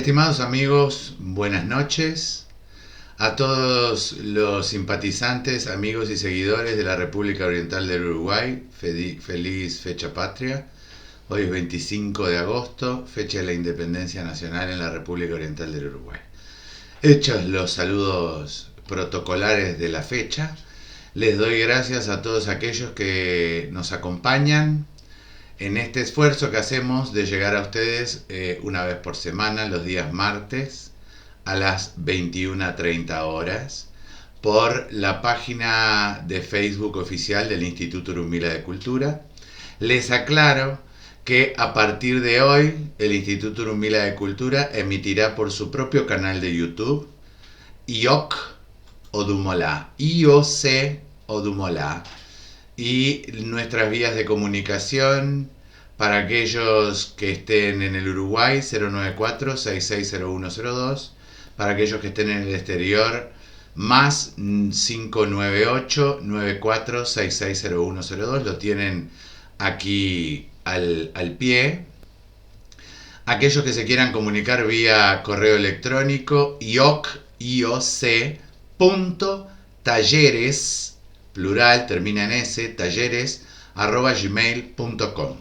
Estimados amigos, buenas noches. A todos los simpatizantes, amigos y seguidores de la República Oriental del Uruguay, feliz fecha patria. Hoy es 25 de agosto, fecha de la independencia nacional en la República Oriental del Uruguay. Hechos los saludos protocolares de la fecha, les doy gracias a todos aquellos que nos acompañan en este esfuerzo que hacemos de llegar a ustedes una vez por semana, los días martes, a las 21:30 horas, por la página de Facebook oficial del Instituto Urumila de Cultura. Les aclaro que a partir de hoy el Instituto Urumila de Cultura emitirá por su propio canal de YouTube, IOC Odumolá, IOC Odumolá, y nuestras vías de comunicación para aquellos que estén en el Uruguay 094-660102, para aquellos que estén en el exterior más 598-94660102, lo tienen aquí al pie. Aquellos que se quieran comunicar vía correo electrónico ioc.talleres, plural, termina en s, talleres, @gmail.com.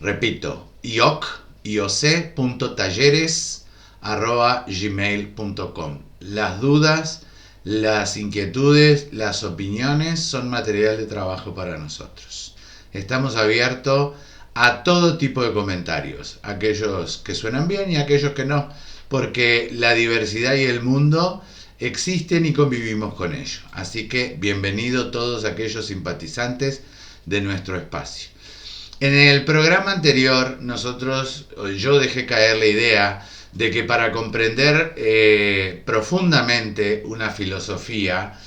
Repito, ioc.talleres@gmail.com. Las dudas, las inquietudes, las opiniones son material de trabajo para nosotros. Estamos abiertos a todo tipo de comentarios, aquellos que suenan bien y aquellos que no, porque la diversidad y el mundo existen y convivimos con ello. Así que bienvenidos todos aquellos simpatizantes de nuestro espacio. En el programa anterior yo dejé caer la idea de que para comprender profundamente una filosofía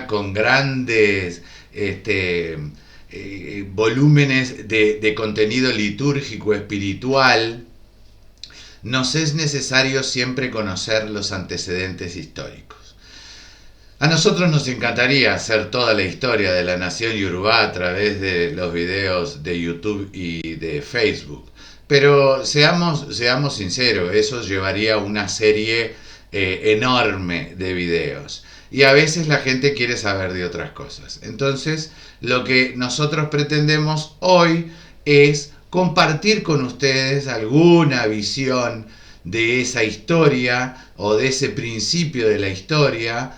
con grandes volúmenes de contenido litúrgico espiritual, nos es necesario siempre conocer los antecedentes históricos. A nosotros nos encantaría hacer toda la historia de la nación Yorubá a través de los videos de YouTube y de Facebook, pero seamos sinceros, eso llevaría una serie enorme de videos y a veces la gente quiere saber de otras cosas. Entonces, lo que nosotros pretendemos hoy es compartir con ustedes alguna visión de esa historia o de ese principio de la historia,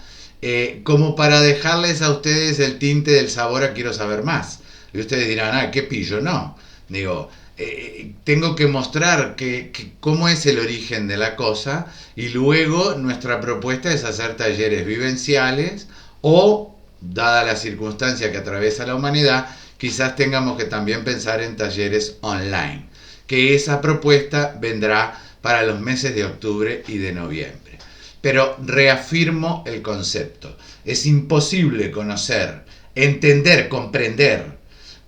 como para dejarles a ustedes el tinte del sabor a quiero saber más. Y ustedes dirán, qué pillo. No, digo, tengo que mostrar cómo es el origen de la cosa, y luego nuestra propuesta es hacer talleres vivenciales o, dada la circunstancia que atraviesa la humanidad, quizás tengamos que también pensar en talleres online, que esa propuesta vendrá para los meses de octubre y de noviembre. Pero reafirmo el concepto. Es imposible conocer, entender, comprender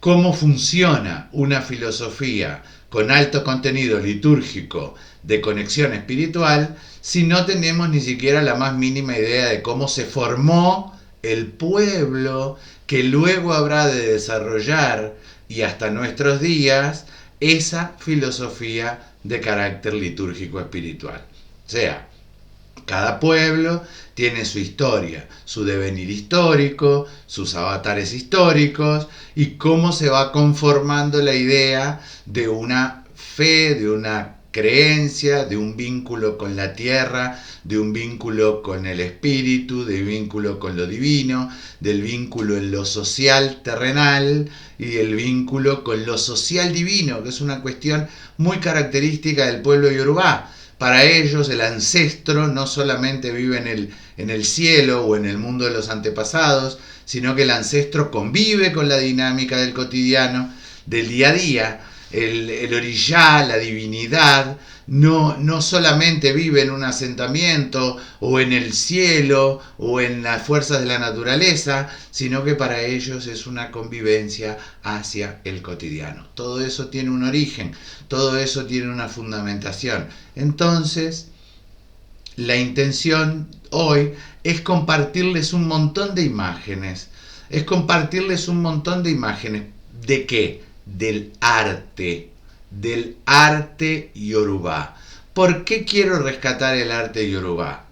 cómo funciona una filosofía con alto contenido litúrgico de conexión espiritual si no tenemos ni siquiera la más mínima idea de cómo se formó el pueblo que luego habrá de desarrollar, y hasta nuestros días, esa filosofía de carácter litúrgico espiritual. O sea, cada pueblo tiene su historia, su devenir histórico, sus avatares históricos, y cómo se va conformando la idea de una fe, de una creencia, de un vínculo con la tierra, de un vínculo con el espíritu, de un vínculo con lo divino, del vínculo en lo social terrenal y el vínculo con lo social divino, que es una cuestión muy característica del pueblo yorubá. Para ellos el ancestro no solamente vive en el cielo o en el mundo de los antepasados, sino que el ancestro convive con la dinámica del cotidiano, del día a día. El orillá, la divinidad, no solamente vive en un asentamiento o en el cielo o en las fuerzas de la naturaleza, sino que para ellos es una convivencia hacia el cotidiano. Todo eso tiene un origen, todo eso tiene una fundamentación. Entonces, la intención hoy es compartirles un montón de imágenes. ¿De qué? Del arte yorubá. ¿Por qué quiero rescatar el arte Yorubá?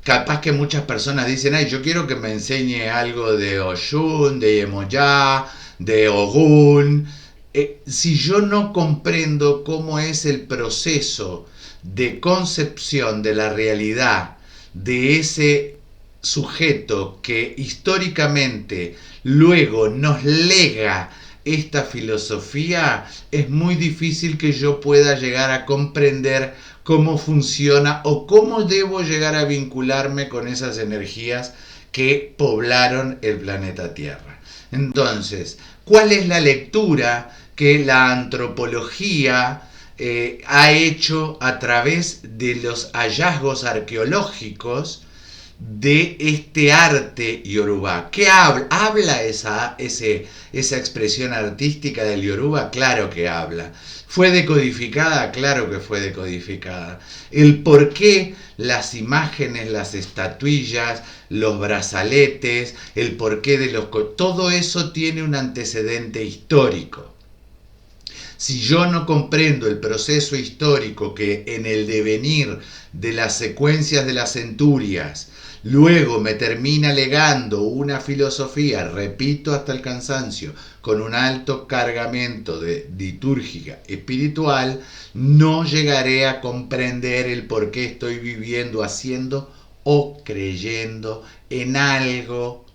Capaz que muchas personas dicen, ay, yo quiero que me enseñe algo de Oshun, de Yemoyá, de Ogún. Si yo no comprendo cómo es el proceso de concepción de la realidad de ese sujeto que históricamente luego nos lega esta filosofía, es muy difícil que yo pueda llegar a comprender cómo funciona o cómo debo llegar a vincularme con esas energías que poblaron el planeta Tierra. Entonces, ¿cuál es la lectura que la antropología ha hecho a través de los hallazgos arqueológicos de este arte Yoruba? ¿Qué habla? ¿Habla esa expresión artística del Yoruba? Claro que habla. ¿Fue decodificada? Claro que fue decodificada. El por qué las imágenes, las estatuillas, los brazaletes, el porqué de los... todo eso tiene un antecedente histórico. Si yo no comprendo el proceso histórico que en el devenir de las secuencias de las centurias luego me termina legando una filosofía, repito hasta el cansancio, con un alto cargamento de litúrgica espiritual, no llegaré a comprender el por qué estoy viviendo, haciendo o creyendo en algo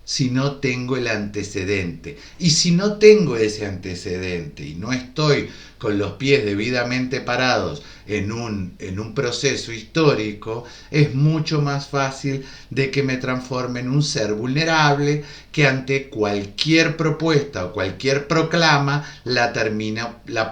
si no tengo el antecedente. Y si no tengo ese antecedente y no estoy con los pies debidamente parados en un proceso histórico, es mucho más fácil de que me transforme en un ser vulnerable que ante cualquier propuesta o cualquier proclama la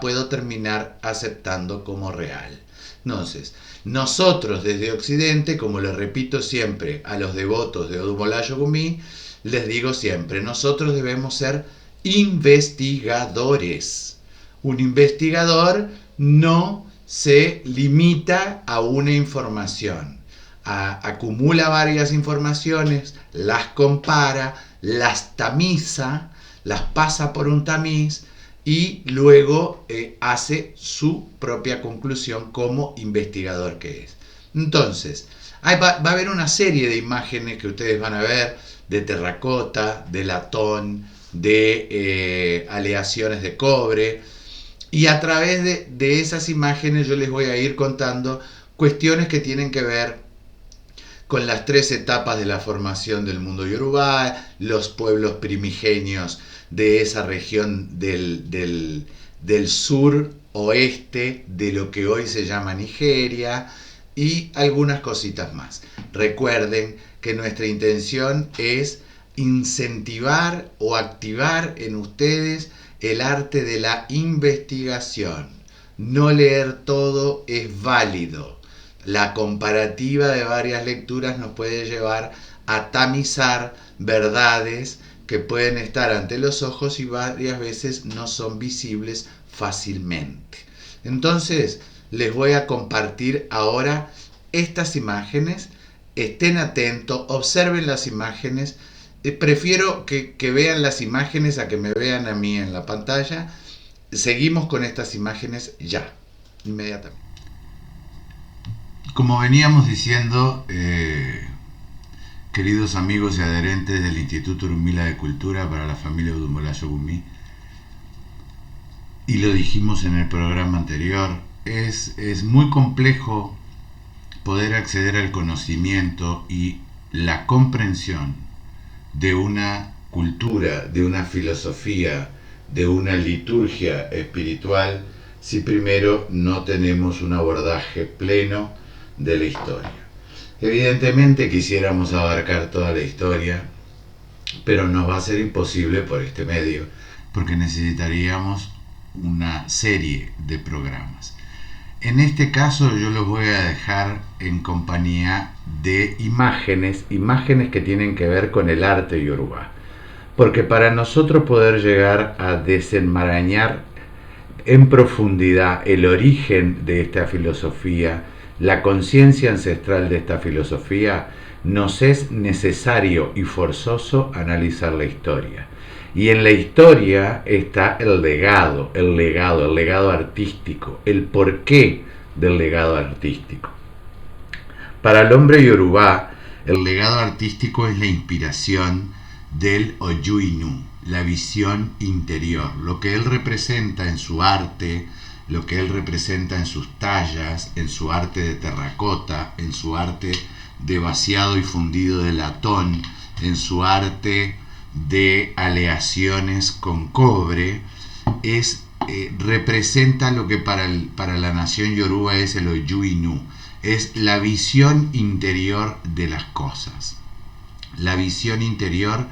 puedo terminar aceptando como real. Entonces, nosotros desde Occidente, como le repito siempre a los devotos de Odumolayo Gumí, les digo siempre, nosotros debemos ser investigadores. Un investigador no se limita a una información. Acumula varias informaciones, las compara, las tamiza, las pasa por un tamiz y luego hace su propia conclusión como investigador que es. Entonces, va a haber una serie de imágenes que ustedes van a ver de terracota, de latón, de aleaciones de cobre, y a través de esas imágenes yo les voy a ir contando cuestiones que tienen que ver con las 3 etapas de la formación del mundo Yorubá, los pueblos primigenios de esa región del sur oeste de lo que hoy se llama Nigeria y algunas cositas más. Recuerden que nuestra intención es incentivar o activar en ustedes el arte de la investigación. No leer todo es válido. La comparativa de varias lecturas nos puede llevar a tamizar verdades que pueden estar ante los ojos y varias veces no son visibles fácilmente. Entonces, les voy a compartir ahora estas imágenes. Estén atentos, observen las imágenes. Prefiero que vean las imágenes a que me vean a mí en la pantalla. Seguimos con estas imágenes ya, inmediatamente. Como veníamos diciendo, queridos amigos y adherentes del Instituto Urumila de Cultura para la familia Odumolayo Gumí, y lo dijimos en el programa anterior, es muy complejo poder acceder al conocimiento y la comprensión de una cultura, de una filosofía, de una liturgia espiritual, si primero no tenemos un abordaje pleno de la historia. Evidentemente quisiéramos abarcar toda la historia, pero nos va a ser imposible por este medio, porque necesitaríamos una serie de programas. En este caso yo los voy a dejar en compañía de imágenes que tienen que ver con el arte Yoruba. Porque para nosotros poder llegar a desenmarañar en profundidad el origen de esta filosofía, la conciencia ancestral de esta filosofía, nos es necesario y forzoso analizar la historia. Y en la historia está el legado artístico, el porqué del legado artístico. Para el hombre yorubá, el legado artístico es la inspiración del Oyu-Inu, la visión interior, lo que él representa en su arte, lo que él representa en sus tallas, en su arte de terracota, en su arte de vaciado y fundido de latón, en su arte de aleaciones con cobre, representa lo que para la nación yoruba es el Oyu-Inu, es la visión interior de las cosas, la visión interior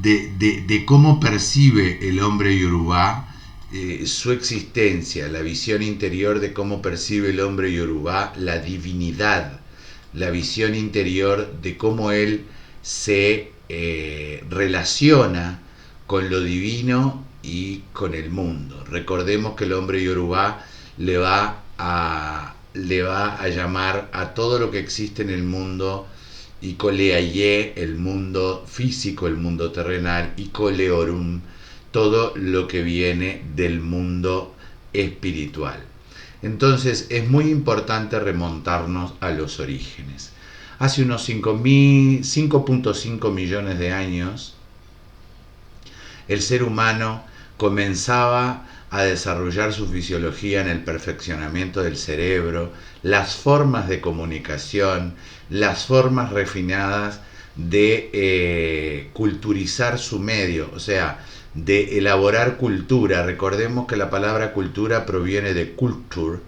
de cómo percibe el hombre yorubá su existencia, la visión interior de cómo percibe el hombre yorubá la divinidad, la visión interior de cómo él se relaciona con lo divino y con el mundo. Recordemos que el hombre yorubá le va a llamar a todo lo que existe en el mundo y Koleaye, el mundo físico, el mundo terrenal, y Koleorum, todo lo que viene del mundo espiritual. Entonces es muy importante remontarnos a los orígenes. Hace unos 5.5 millones de años, el ser humano comenzaba a desarrollar su fisiología en el perfeccionamiento del cerebro, las formas de comunicación, las formas refinadas de culturizar su medio, o sea, de elaborar cultura. Recordemos que la palabra cultura proviene de culture,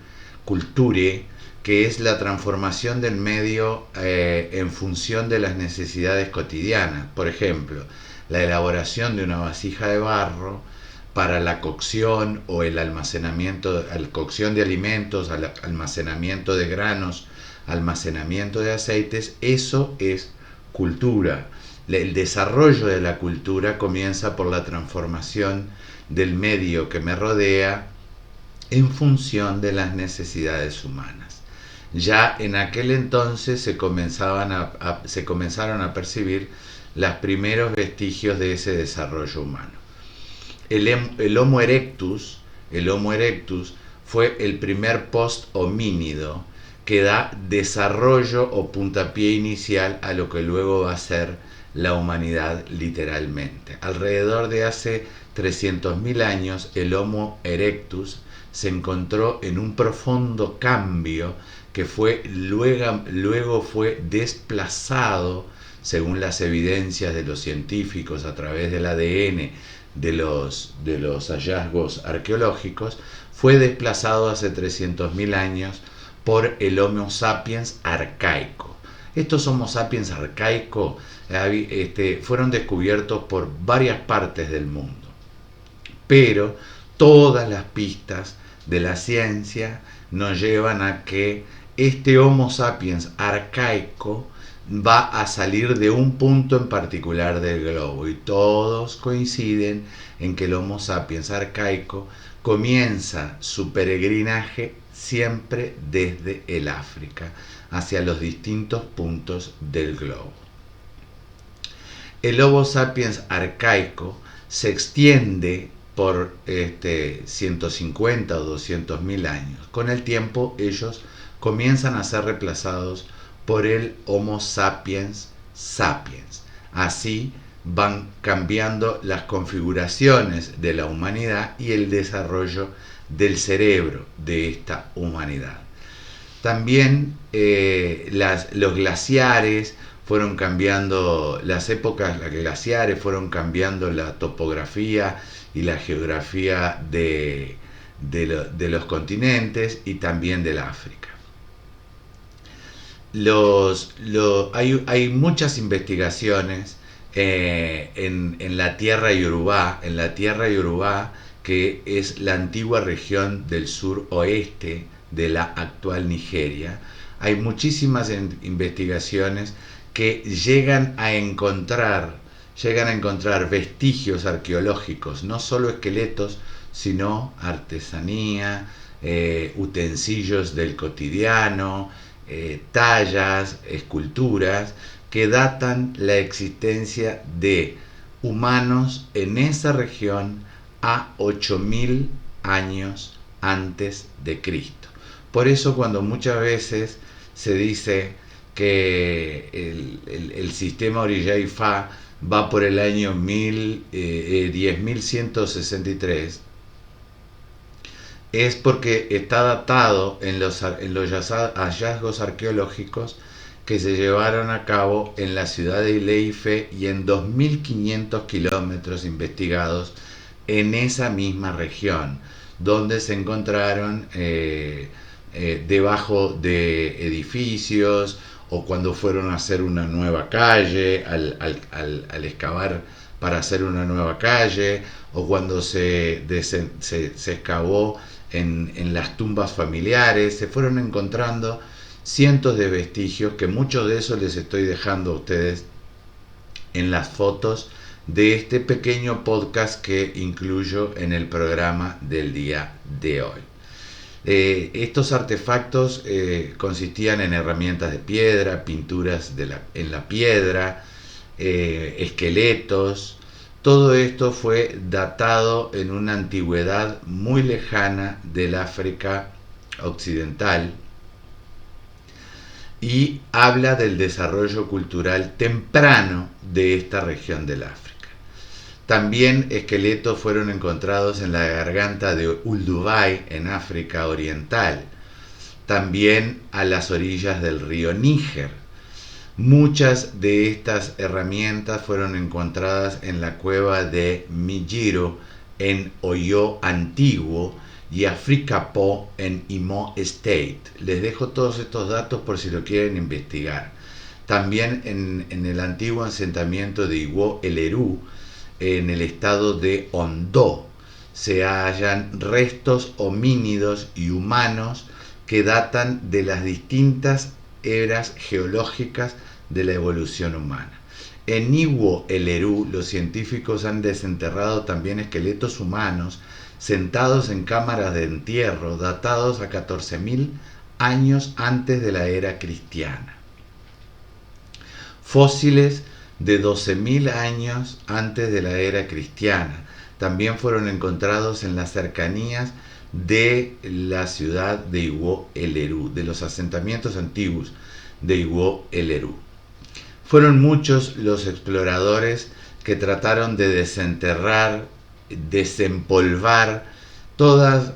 que es la transformación del medio en función de las necesidades cotidianas. Por ejemplo, la elaboración de una vasija de barro para la cocción o el almacenamiento, la cocción de alimentos, almacenamiento de granos, almacenamiento de aceites, eso es cultura. El desarrollo de la cultura comienza por la transformación del medio que me rodea en función de las necesidades humanas. Ya en aquel entonces se comenzaron a percibir los primeros vestigios de ese desarrollo humano. El Homo erectus fue el primer post-homínido que da desarrollo o puntapié inicial a lo que luego va a ser la humanidad literalmente. Alrededor de hace 300.000 años, el Homo erectus se encontró en un profundo cambio que luego fue desplazado, según las evidencias de los científicos a través del ADN, de los hallazgos arqueológicos, fue desplazado hace 300.000 años por el Homo sapiens arcaico. Estos Homo sapiens arcaicos fueron descubiertos por varias partes del mundo, pero todas las pistas de la ciencia nos llevan a que este Homo sapiens arcaico va a salir de un punto en particular del globo, y todos coinciden en que el Homo sapiens arcaico comienza su peregrinaje siempre desde el África hacia los distintos puntos del globo. El Homo sapiens arcaico se extiende por 150 o 200.000 años. Con el tiempo ellos comienzan a ser reemplazados por el Homo sapiens sapiens. Así van cambiando las configuraciones de la humanidad y el desarrollo del cerebro de esta humanidad. También los glaciares fueron cambiando, las épocas glaciares fueron cambiando la topografía y la geografía de los continentes y también del África. Hay muchas investigaciones en la tierra yorubá, que es la antigua región del suroeste de la actual Nigeria. Hay muchísimas investigaciones que llegan a encontrar vestigios arqueológicos, no solo esqueletos, sino artesanía, utensilios del cotidiano, tallas, esculturas, que datan la existencia de humanos en esa región a 8000 años antes de Cristo. Por eso cuando muchas veces se dice que el sistema Orijá-Ifá va por el año 10.163, es porque está datado en los hallazgos arqueológicos que se llevaron a cabo en la ciudad de Ileife y en 2.500 kilómetros investigados en esa misma región, donde se encontraron debajo de edificios, o cuando fueron a hacer una nueva calle, al excavar para hacer una nueva calle, o cuando se excavó en las tumbas familiares, se fueron encontrando cientos de vestigios, que muchos de esos les estoy dejando a ustedes en las fotos de este pequeño podcast que incluyo en el programa del día de hoy. Estos artefactos consistían en herramientas de piedra, pinturas en la piedra, esqueletos. Todo esto fue datado en una antigüedad muy lejana del África occidental y habla del desarrollo cultural temprano de esta región del África. También esqueletos fueron encontrados en la garganta de Olduvai, en África Oriental, también a las orillas del río Níger. Muchas de estas herramientas fueron encontradas en la cueva de Mijiro, en Oyo Antiguo, y Afrikapo, en Imo State. Les dejo todos estos datos por si lo quieren investigar. También en el antiguo asentamiento de Iwo Eleru, en el estado de Ondo, se hallan restos homínidos y humanos que datan de las distintas eras geológicas de la evolución humana. En Iwo Eleru, los científicos han desenterrado también esqueletos humanos sentados en cámaras de entierro datados a 14.000 años antes de la era cristiana. Fósiles de 12.000 años antes de la era cristiana también fueron encontrados en las cercanías de la ciudad de Iwo Eleru, de los asentamientos antiguos de Iwo Eleru. Fueron muchos los exploradores que trataron de desenterrar, desempolvar toda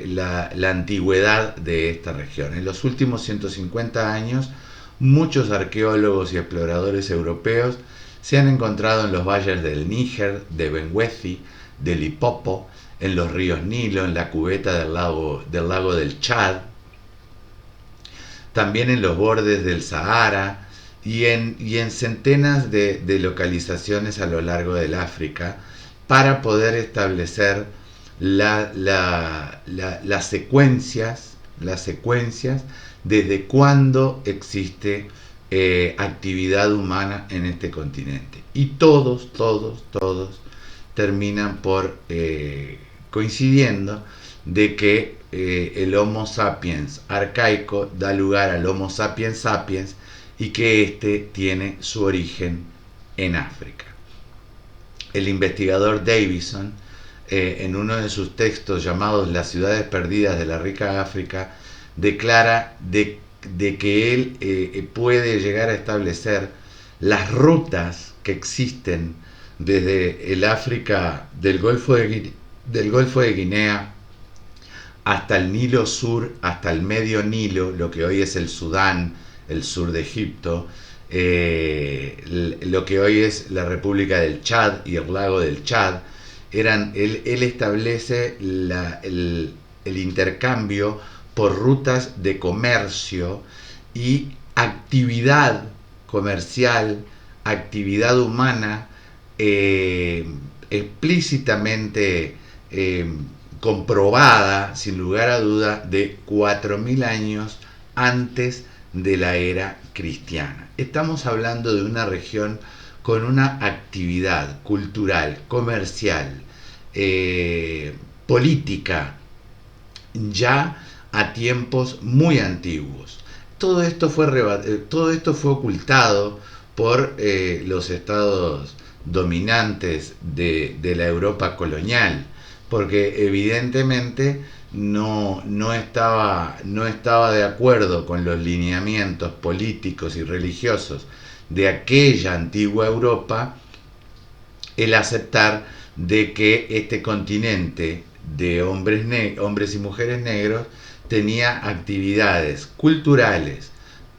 la antigüedad de esta región. En los últimos 150 años, muchos arqueólogos y exploradores europeos se han encontrado en los valles del Níger, de Benguethi, del Lipopo, en los ríos Nilo, en la cubeta del lago del Chad, también en los bordes del Sahara y en centenas de localizaciones a lo largo del África, para poder establecer las secuencias desde cuándo existe actividad humana en este continente. Y todos terminan por coincidiendo de que el Homo sapiens arcaico da lugar al Homo sapiens sapiens, y que éste tiene su origen en África. El investigador Davison, en uno de sus textos llamados Las ciudades perdidas de la rica África, declara de que él puede llegar a establecer las rutas que existen desde el África del Golfo de Guinea hasta el Nilo Sur, hasta el Medio Nilo, lo que hoy es el Sudán, el sur de Egipto, lo que hoy es la República del Chad y el lago del Chad. Él establece el intercambio por rutas de comercio y actividad comercial, actividad humana explícitamente comprobada, sin lugar a duda, de 4.000 años antes de la era cristiana. Estamos hablando de una región con una actividad cultural, comercial, política, ya a tiempos muy antiguos. Todo esto fue ocultado por los estados dominantes de la Europa colonial, porque evidentemente no estaba de acuerdo con los lineamientos políticos y religiosos de aquella antigua Europa el aceptar de que este continente de hombres y mujeres negros tenía actividades culturales,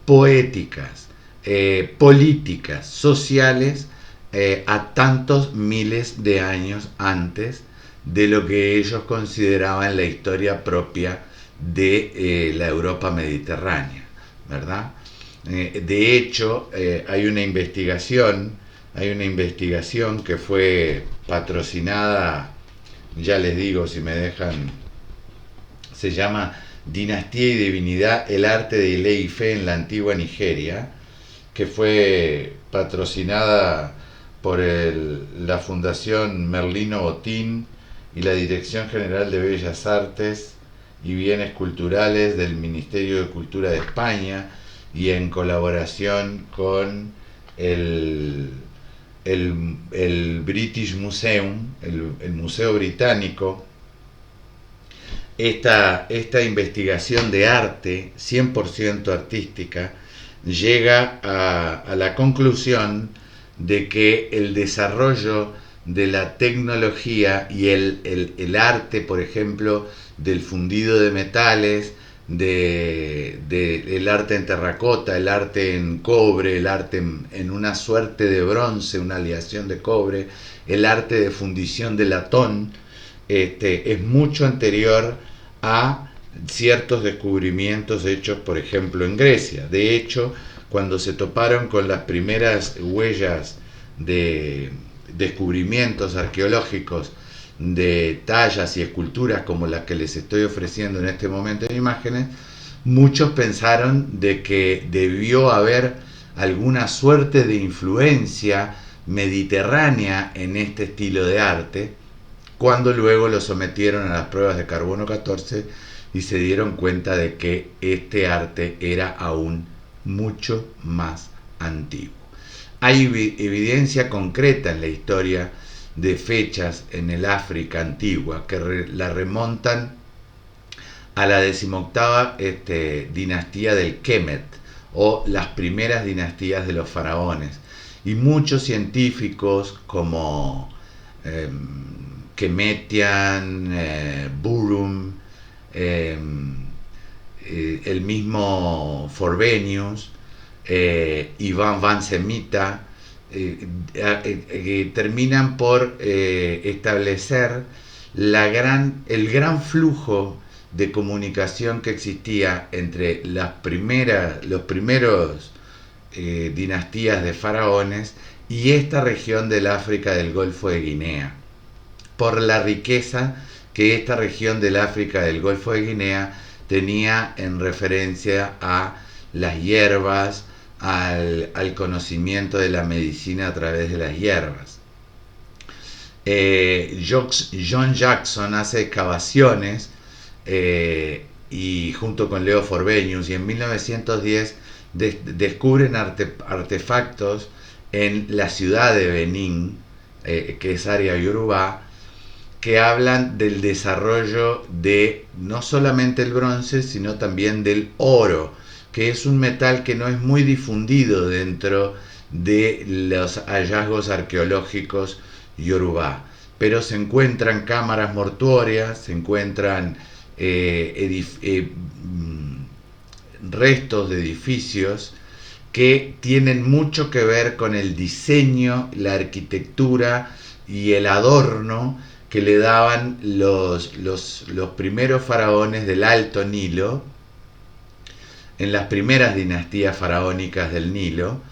poéticas, políticas, sociales, a tantos miles de años antes de lo que ellos consideraban la historia propia de la Europa mediterránea, ¿verdad? De hecho, hay una investigación que fue patrocinada, ya les digo si me dejan, se llama Dinastía y Divinidad, el arte de ley y fe en la antigua Nigeria, que fue patrocinada por la Fundación Merlino Botín y la Dirección General de Bellas Artes y Bienes Culturales del Ministerio de Cultura de España, y en colaboración con el British Museum, el Museo Británico. Esta investigación de arte, 100% artística, llega a la conclusión de que el desarrollo de la tecnología y el arte, por ejemplo, del fundido de metales, el arte en terracota, el arte en cobre, el arte en una suerte de bronce, una aleación de cobre, el arte de fundición de latón, es mucho anterior a ciertos descubrimientos hechos, por ejemplo, en Grecia. De hecho, cuando se toparon con las primeras huellas de descubrimientos arqueológicos de tallas y esculturas como las que les estoy ofreciendo en este momento en imágenes, muchos pensaron de que debió haber alguna suerte de influencia mediterránea en este estilo de arte, cuando luego lo sometieron a las pruebas de carbono 14 y se dieron cuenta de que este arte era aún mucho más antiguo. Hay evidencia concreta en la historia de fechas en el África antigua que la remontan a la 18ª dinastía del Kemet, o las primeras dinastías de los faraones, y muchos científicos como Kemetian, Burum, el mismo Frobenius, Iván van Semita, terminan por establecer el gran flujo de comunicación que existía entre los primeros dinastías de faraones y esta región del África del Golfo de Guinea, por la riqueza que esta región del África del Golfo de Guinea tenía en referencia a las hierbas, al conocimiento de la medicina a través de las hierbas. John Jackson hace excavaciones y junto con Leo Frobenius, y en 1910 descubren artefactos en la ciudad de Benín, que es área Yorubá, que hablan del desarrollo de no solamente el bronce, sino también del oro, que es un metal que no es muy difundido dentro de los hallazgos arqueológicos Yorubá, pero se encuentran cámaras mortuorias, se encuentran restos de edificios que tienen mucho que ver con el diseño, la arquitectura y el adorno que le daban los primeros faraones del Alto Nilo, en las primeras dinastías faraónicas del Nilo,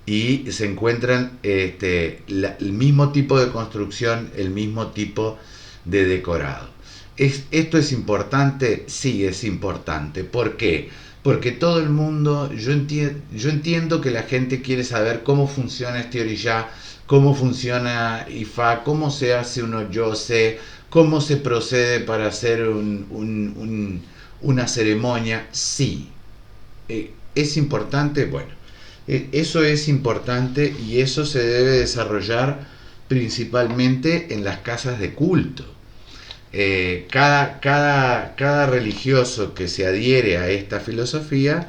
y se encuentran el mismo tipo de construcción, el mismo tipo de decorado. ¿Esto es importante? Sí, es importante. ¿Por qué? Porque todo el mundo, yo entiendo que la gente quiere saber cómo funciona este orishá, cómo funciona Ifá, cómo se hace un oyose, cómo se procede para hacer una ceremonia. Sí. ¿Es importante? Bueno, eso es importante y eso se debe desarrollar principalmente en las casas de culto. cada religioso que se adhiere a esta filosofía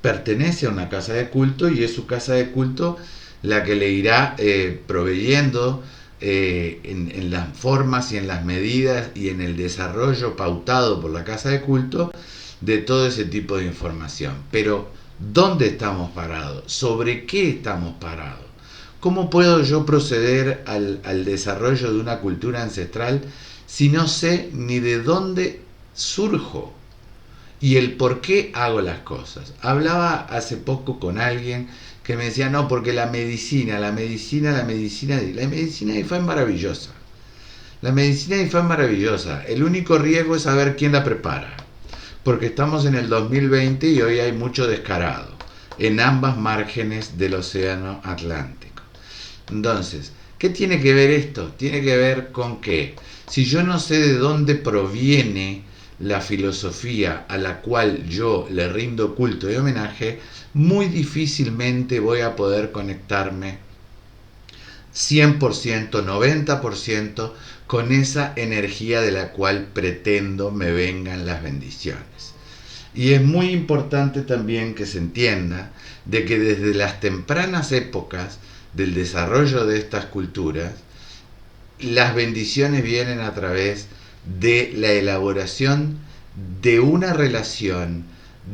pertenece a una casa de culto y es su casa de culto la que le irá proveyendo en las formas y en las medidas y en el desarrollo pautado por la casa de culto de todo ese tipo de información. Pero, ¿dónde estamos parados? ¿Sobre qué estamos parados? ¿Cómo puedo yo proceder al desarrollo de una cultura ancestral si no sé ni de dónde surjo y el por qué hago las cosas? Hablaba hace poco con alguien que me decía, no, porque la medicina IFA es maravillosa. La medicina IFA es maravillosa. El único riesgo es saber quién la prepara. Porque estamos en el 2020 y hoy hay mucho descarado en ambas márgenes del océano Atlántico. Entonces, ¿qué tiene que ver esto? Tiene que ver con que si yo no sé de dónde proviene la filosofía a la cual yo le rindo culto y homenaje, muy difícilmente voy a poder conectarme 100%, 90% con esa energía de la cual pretendo me vengan las bendiciones. Y es muy importante también que se entienda de que desde las tempranas épocas del desarrollo de estas culturas, las bendiciones vienen a través de la elaboración de una relación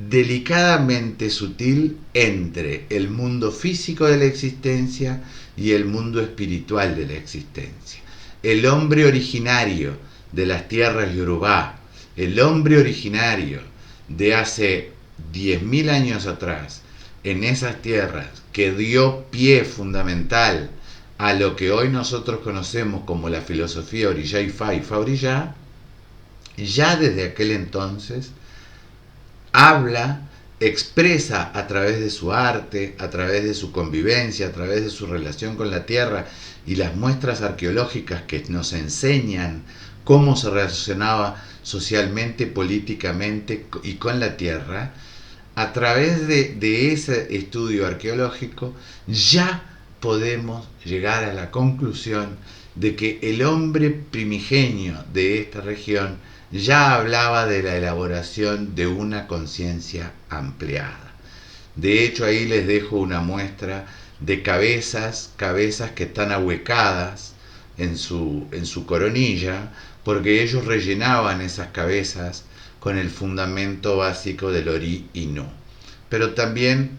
delicadamente sutil entre el mundo físico de la existencia y el mundo espiritual de la existencia. El hombre originario de las tierras Yorubá, el hombre originario de hace 10.000 años atrás, en esas tierras, que dio pie fundamental a lo que hoy nosotros conocemos como la filosofía Oriyá Ifá, Ifá Oriyá, ya desde aquel entonces habla, expresa a través de su arte, a través de su convivencia, a través de su relación con la tierra y las muestras arqueológicas que nos enseñan cómo se relacionaba socialmente, políticamente y con la tierra. A través de ese estudio arqueológico ya podemos llegar a la conclusión de que el hombre primigenio de esta región ya hablaba de la elaboración de una conciencia ampliada. De hecho, ahí les dejo una muestra de cabezas que están ahuecadas en su coronilla, porque ellos rellenaban esas cabezas con el fundamento básico del Ori y No. Pero también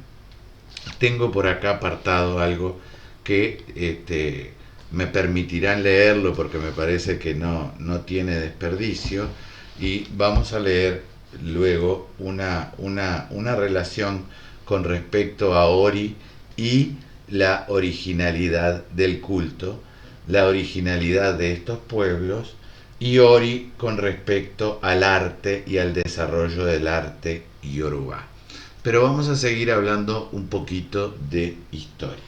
tengo por acá apartado algo que me permitirán leerlo porque me parece que no tiene desperdicio, y vamos a leer luego una relación con respecto a Ori y la originalidad del culto, la originalidad de estos pueblos, y Ori con respecto al arte y al desarrollo del arte Yoruba. Pero vamos a seguir hablando un poquito de historia.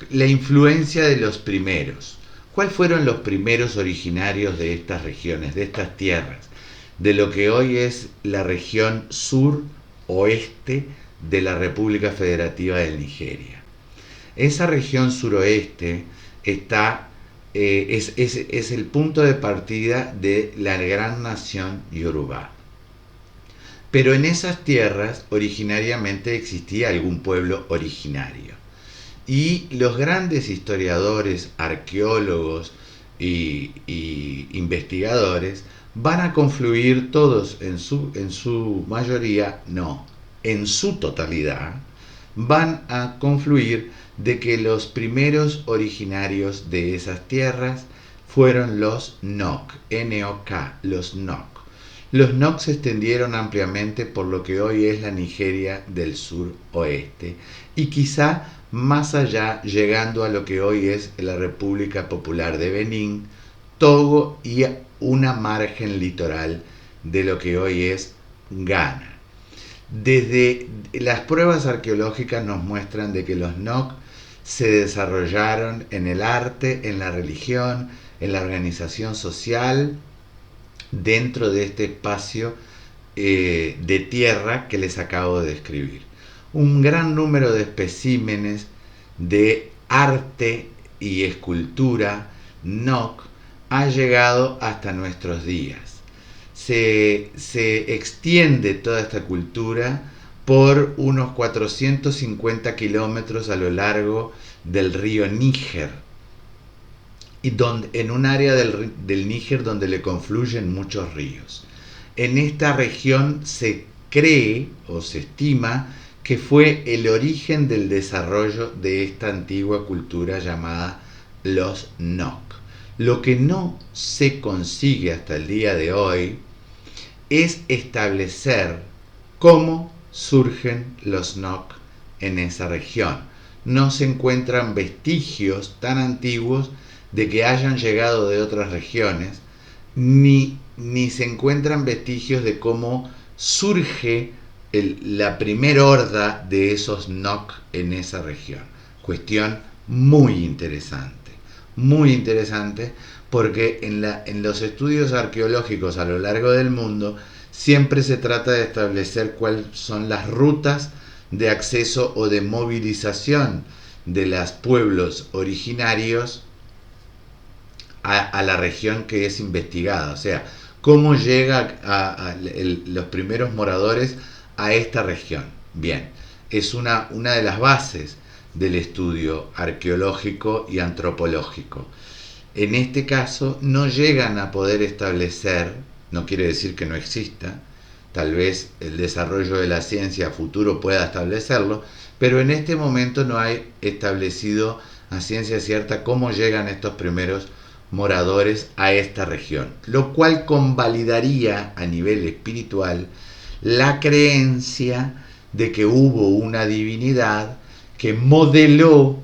La influencia de los primeros. ¿Cuáles fueron los primeros originarios de estas regiones, de estas tierras, de lo que hoy es la región sur-oeste de la República Federativa de Nigeria? Esa región suroeste es el punto de partida de la gran nación Yoruba. Pero en esas tierras originariamente existía algún pueblo originario. Y los grandes historiadores, arqueólogos y investigadores van a confluir todos en su mayoría, no, en su totalidad, van a confluir de que los primeros originarios de esas tierras fueron los Nok, N-O-K, los Nok. Los Nok se extendieron ampliamente por lo que hoy es la Nigeria del sur-oeste y quizá más allá, llegando a lo que hoy es la República Popular de Benín, Togo y una margen litoral de lo que hoy es Ghana. Desde las pruebas arqueológicas nos muestran de que los Nok se desarrollaron en el arte, en la religión, en la organización social, dentro de este espacio de tierra que les acabo de describir. Un gran número de especímenes de arte y escultura Nok ha llegado hasta nuestros días. Se extiende toda esta cultura por unos 450 kilómetros a lo largo del río Níger, y en un área del Níger donde le confluyen muchos ríos. En esta región se cree o se estima que fue el origen del desarrollo de esta antigua cultura llamada los Nok. Lo que no se consigue hasta el día de hoy es establecer cómo surgen los Nok en esa región. No se encuentran vestigios tan antiguos de que hayan llegado de otras regiones, ni se encuentran vestigios de cómo surge la primera horda de esos Nok en esa región. Cuestión muy interesante, porque en los estudios arqueológicos a lo largo del mundo siempre se trata de establecer cuáles son las rutas de acceso o de movilización de los pueblos originarios a la región que es investigada, o sea, cómo llega los primeros moradores a esta región. Bien, es una de las bases del estudio arqueológico y antropológico. En este caso no llegan a poder establecer, no quiere decir que no exista, tal vez el desarrollo de la ciencia a futuro pueda establecerlo, pero en este momento no hay establecido a ciencia cierta cómo llegan estos primeros moradores a esta región, lo cual convalidaría a nivel espiritual la creencia de que hubo una divinidad que modeló,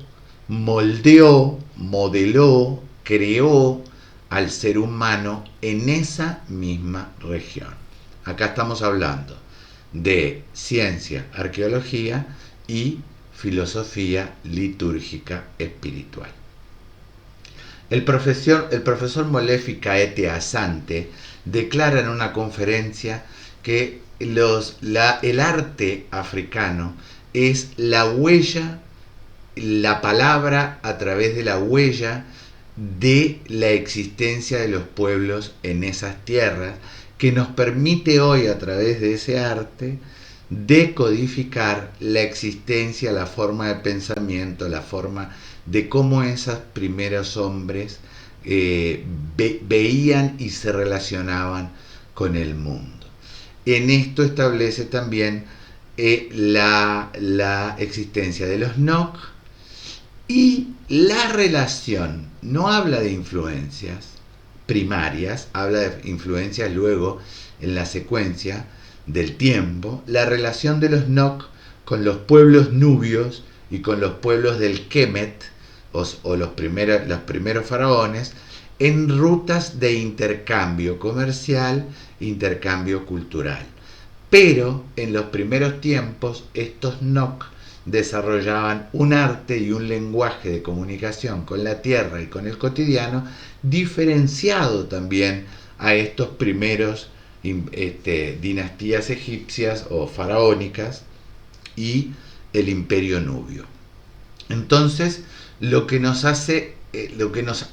creó al ser humano en esa misma región. Acá estamos hablando de ciencia, arqueología y filosofía litúrgica espiritual. El profesor Molefi Kaete Asante declara en una conferencia que el arte africano es la huella, la palabra a través de la huella de la existencia de los pueblos en esas tierras, que nos permite hoy a través de ese arte decodificar la existencia, la forma de pensamiento, la forma de cómo esos primeros hombres veían y se relacionaban con el mundo. En esto establece también la existencia de los Nok y la relación. No habla de influencias primarias, habla de influencias luego en la secuencia del tiempo, la relación de los Nok con los pueblos nubios y con los pueblos del Kemet, o los primeros faraones, en rutas de intercambio comercial, intercambio cultural. Pero en los primeros tiempos estos Nok desarrollaban un arte y un lenguaje de comunicación con la tierra y con el cotidiano diferenciado también a estos primeros dinastías egipcias o faraónicas y el imperio nubio. Entonces, lo que nos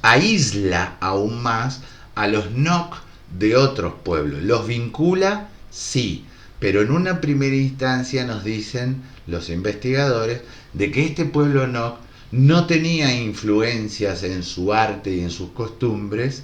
aísla aún más a los Nok de otros pueblos. Los vincula, sí, pero en una primera instancia nos dicen los investigadores de que este pueblo Nok no tenía influencias en su arte y en sus costumbres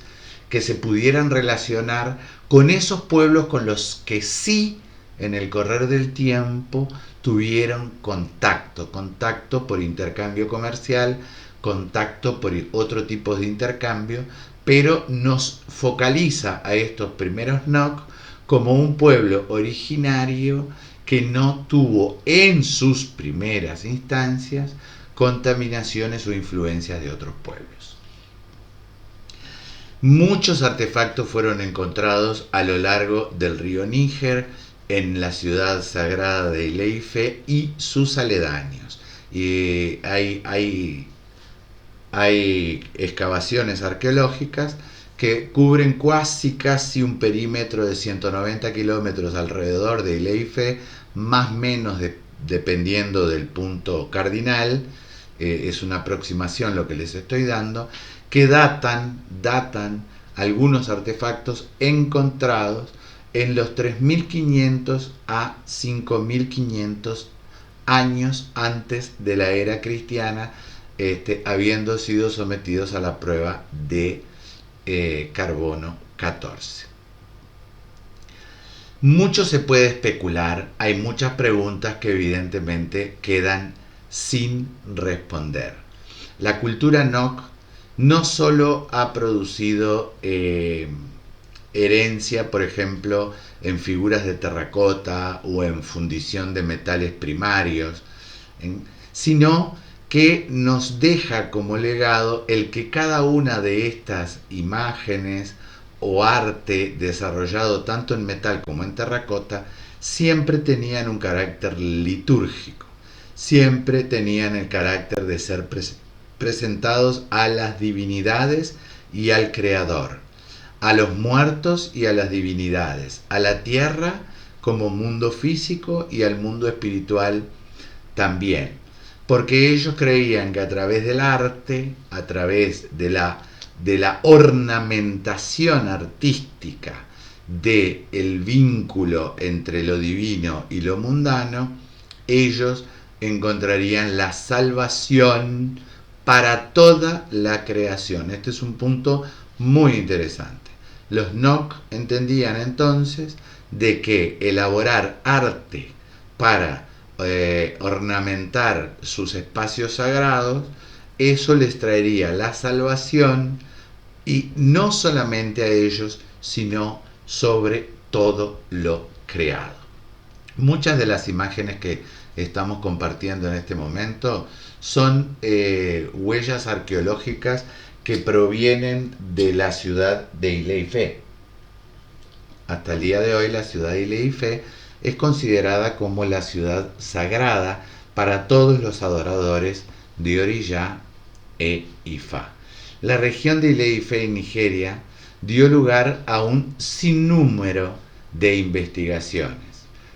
que se pudieran relacionar con esos pueblos con los que sí, en el correr del tiempo, tuvieron contacto por intercambio comercial, contacto por otro tipo de intercambio, pero nos focaliza a estos primeros Nok como un pueblo originario que no tuvo en sus primeras instancias contaminaciones o influencias de otros pueblos. Muchos artefactos fueron encontrados a lo largo del río Níger, en la ciudad sagrada de Ileife y sus aledaños. Y hay excavaciones arqueológicas que cubren casi un perímetro de 190 kilómetros alrededor de Ileife, más o menos dependiendo del punto cardinal. Es una aproximación lo que les estoy dando, que datan algunos artefactos encontrados en los 3.500 a 5.500 años antes de la era cristiana, habiendo sido sometidos a la prueba de carbono 14. Mucho se puede especular, hay muchas preguntas que evidentemente quedan sin responder. La cultura Nok no solo ha producido herencia, por ejemplo, en figuras de terracota o en fundición de metales primarios, sino que nos deja como legado el que cada una de estas imágenes o arte desarrollado tanto en metal como en terracota siempre tenían un carácter litúrgico, siempre tenían el carácter de ser presentados a las divinidades y al Creador, a los muertos y a las divinidades, a la tierra como mundo físico y al mundo espiritual también, porque ellos creían que a través del arte, a través de la ornamentación artística del vínculo entre lo divino y lo mundano, ellos encontrarían la salvación para toda la creación. Este es un punto muy interesante. Los Nok entendían entonces de que elaborar arte para ornamentar sus espacios sagrados, eso les traería la salvación, y no solamente a ellos, sino sobre todo lo creado. Muchas de las imágenes que estamos compartiendo en este momento son huellas arqueológicas que provienen de la ciudad de Ile-Ife. Hasta el día de hoy la ciudad de Ile-Ife es considerada como la ciudad sagrada para todos los adoradores de Oriyá e Ifá. La región de Ile-Ife en Nigeria dio lugar a un sinnúmero de investigaciones.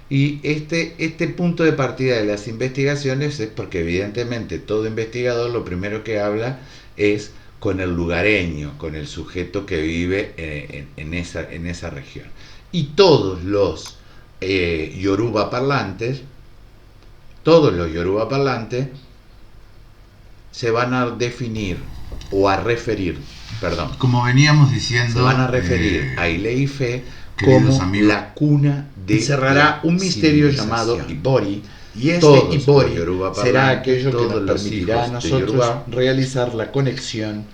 Y este punto de partida de las investigaciones es porque evidentemente todo investigador lo primero que habla es con el lugareño, con el sujeto que vive en esa región. Y todos los yoruba parlantes se van a definir o a referir, como veníamos diciendo, se van a referir a Ile-Ife como amigos, la cuna de encerrará un misterio llamado Ibori, y este Ibori será aquello que nos permitirá a nosotros realizar la conexión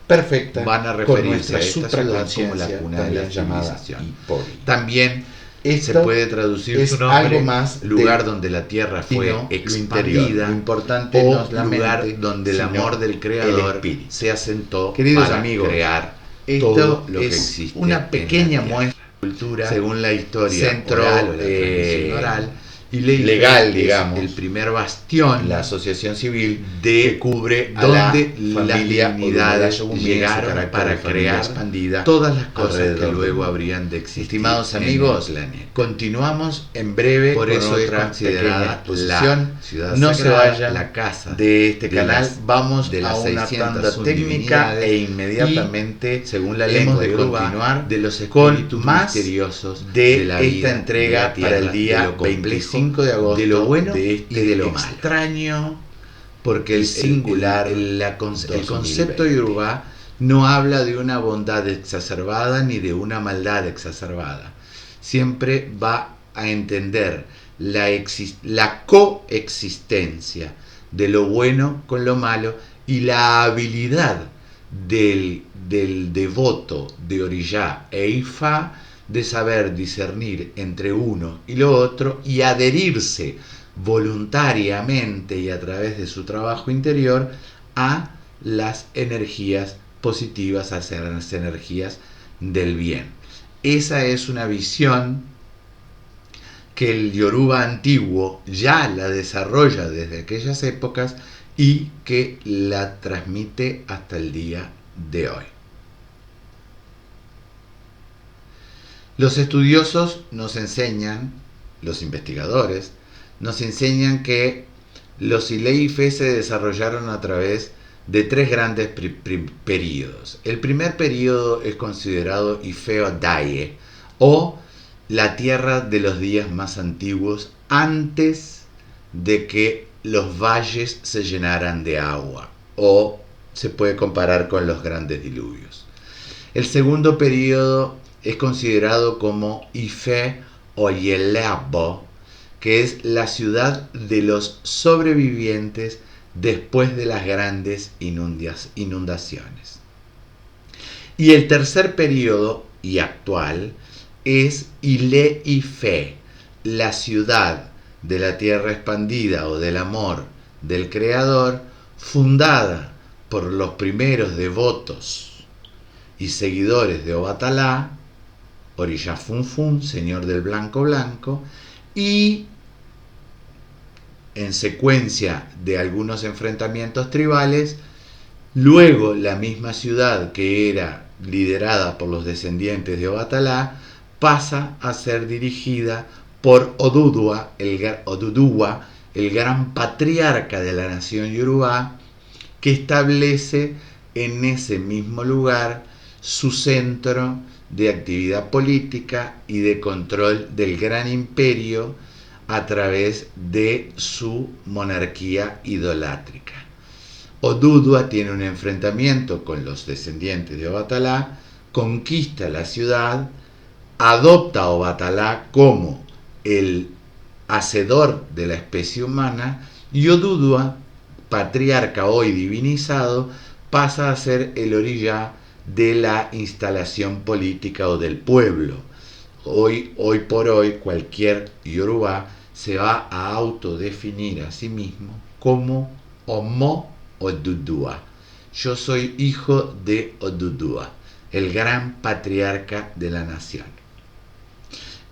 perfecta van a con nuestra supraconciencia como la cuna de la civilización. Ibori. También se puede traducir es su nombre, algo más lugar donde la tierra fue expandida, lo importante o no es la lugar mente, donde el amor del Creador se asentó Queridos para amigos, crear esto todo lo que es existe una pequeña en la muestra de cultura, según la historia centro oral o la tradición oral, Ile-Ife legal, es digamos, el primer bastión, la asociación civil que cubre a donde las divinidades llegaron para crear expandida todas las cosas que alrededor luego habrían de existir. Estimados amigos, en el planeta. continuamos en breve. Por con eso es otra considerada exposición. la ciudad No sagrada, se vayan la casa de este de canal. las- Vamos de las a una 600 tanda técnica subdivinidades e inmediatamente, según la hemos lengua de yoruba, continuar de los con espíritus más misteriosos de la esta vida, entrega de la tierra, para el día de lo complejo, 25 de agosto, de lo bueno de y de lo malo. extraño, Porque el singular el 2020. concepto yoruba no habla de una bondad exacerbada ni de una maldad exacerbada. Siempre va a entender la coexistencia de lo bueno con lo malo y la habilidad del devoto de Oriyá e Ifá de saber discernir entre uno y lo otro y adherirse voluntariamente y a través de su trabajo interior a las energías positivas, a las energías del bien. Esa es una visión que el yoruba antiguo ya la desarrolla desde aquellas épocas y que la transmite hasta el día de hoy. Los estudiosos nos enseñan, los investigadores, nos enseñan que los Ile-Ife se desarrollaron a través de tres grandes períodos. El primer período es considerado Ifeo-Daye, o la tierra de los días más antiguos, antes de que los valles se llenaran de agua, o se puede comparar con los grandes diluvios. El segundo período es considerado como Ife-Oyelabo, que es la ciudad de los sobrevivientes después de las grandes inundaciones. Y el tercer periodo, y actual, es Ile-Ife, la ciudad de la tierra expandida o del amor del Creador, fundada por los primeros devotos y seguidores de Obatalá, Orilla Funfun, señor del Blanco Blanco, y en secuencia de algunos enfrentamientos tribales, luego la misma ciudad que era liderada por los descendientes de Obatalá pasa a ser dirigida por Oduduwa, el gran patriarca de la nación Yorubá, que establece en ese mismo lugar su centro de actividad política y de control del gran imperio a través de su monarquía idolátrica. Oduduwa tiene un enfrentamiento con los descendientes de Obatalá, conquista la ciudad, adopta a Obatalá como el hacedor de la especie humana, y Oduduwa, patriarca hoy divinizado, pasa a ser el orilla de la instalación política o del pueblo. Hoy por hoy, cualquier Yorubá se va a autodefinir a sí mismo como Omo Oduduwa. Yo soy hijo de Oduduwa, el gran patriarca de la nación.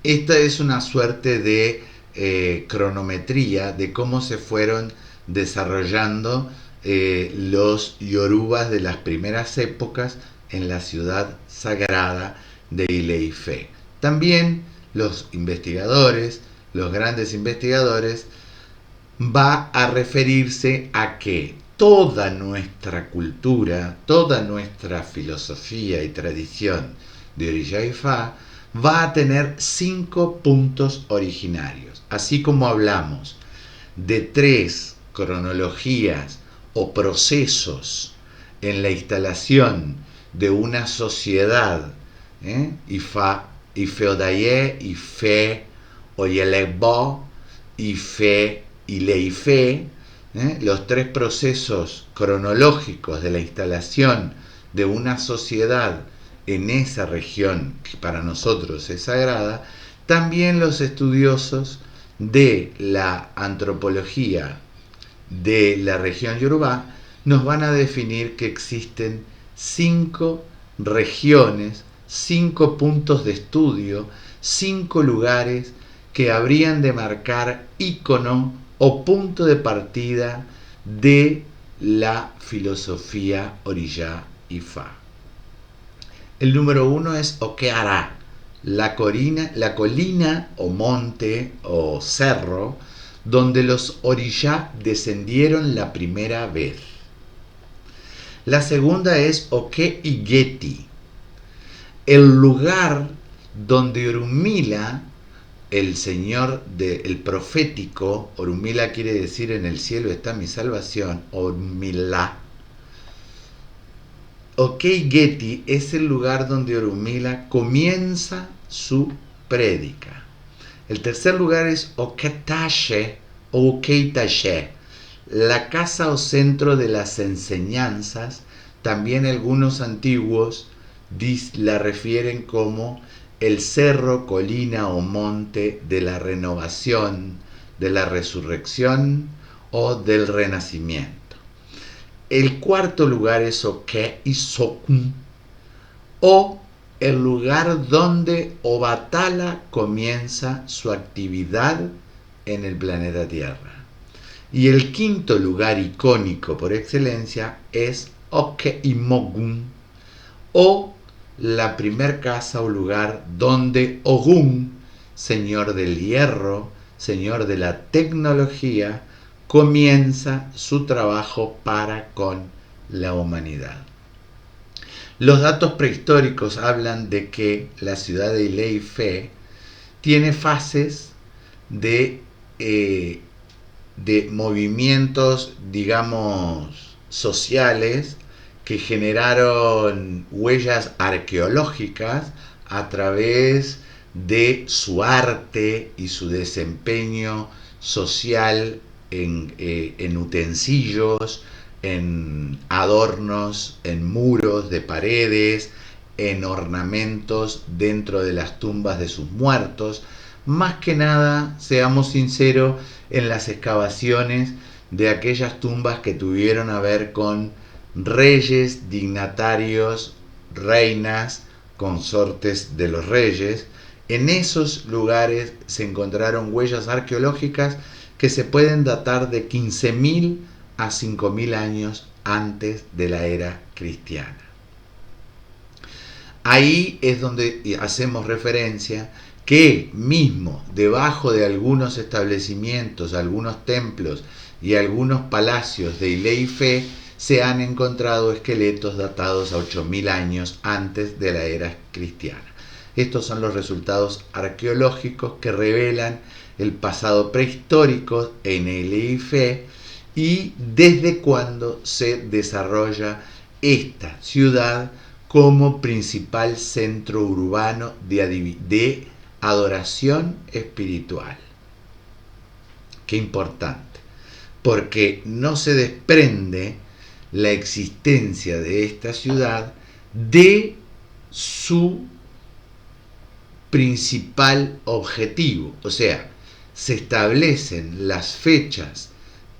Esta es una suerte de cronometría de cómo se fueron desarrollando los yorubas de las primeras épocas en la ciudad sagrada de Ile-Ife. También los investigadores, los grandes investigadores, va a referirse a que toda nuestra cultura, toda nuestra filosofía y tradición de Orilla Ifá va a tener 5 puntos originarios. Así como hablamos de 3 cronologías o procesos en la instalación de una sociedad, Ifá, Ifeodaye, Ife Oyelebo, Ife Ile-Ife, los 3 procesos cronológicos de la instalación de una sociedad en esa región que para nosotros es sagrada. También los estudiosos de la antropología de la región Yorubá nos van a definir que existen 5 regiones, 5 puntos de estudio, 5 lugares que habrían de marcar ícono o punto de partida de la filosofía Orilla Ifá. El número 1 es Okeara, la colina o monte o cerro donde los Orillá descendieron la primera vez. La segunda es Oke-Igeti, el lugar donde Orunmila, el señor el profético, Orunmila quiere decir en el cielo está mi salvación, Orunmila. Oke-Igeti es el lugar donde Orunmila comienza su prédica. El tercer lugar es Oketashe o Okeitashe, la casa o centro de las enseñanzas. También algunos antiguos la refieren como el cerro, colina o monte de la renovación, de la resurrección o del renacimiento. El cuarto lugar es Oke-Isokun, o el lugar donde Obatala comienza su actividad en el planeta Tierra. Y el quinto lugar icónico por excelencia es Oke-Imogun, o la primer casa o lugar donde Ogun, señor del hierro, señor de la tecnología, comienza su trabajo para con la humanidad. Los datos prehistóricos hablan de que la ciudad de Ileife tiene fases de movimientos, digamos, sociales que generaron huellas arqueológicas a través de su arte y su desempeño social en utensilios, en adornos, en muros de paredes, en ornamentos dentro de las tumbas de sus muertos. Más que nada, seamos sinceros, en las excavaciones de aquellas tumbas que tuvieron a ver con reyes, dignatarios, reinas, consortes de los reyes. En esos lugares se encontraron huellas arqueológicas que se pueden datar de 15.000 a 5.000 años antes de la era cristiana. Ahí es donde hacemos referencia que mismo debajo de algunos establecimientos, algunos templos y algunos palacios de Ileife se han encontrado esqueletos datados a 8.000 años antes de la era cristiana. Estos son los resultados arqueológicos que revelan el pasado prehistórico en Ileife y desde cuándo se desarrolla esta ciudad como principal centro urbano de adoración espiritual. Qué importante, porque no se desprende la existencia de esta ciudad de su principal objetivo. O sea, se establecen las fechas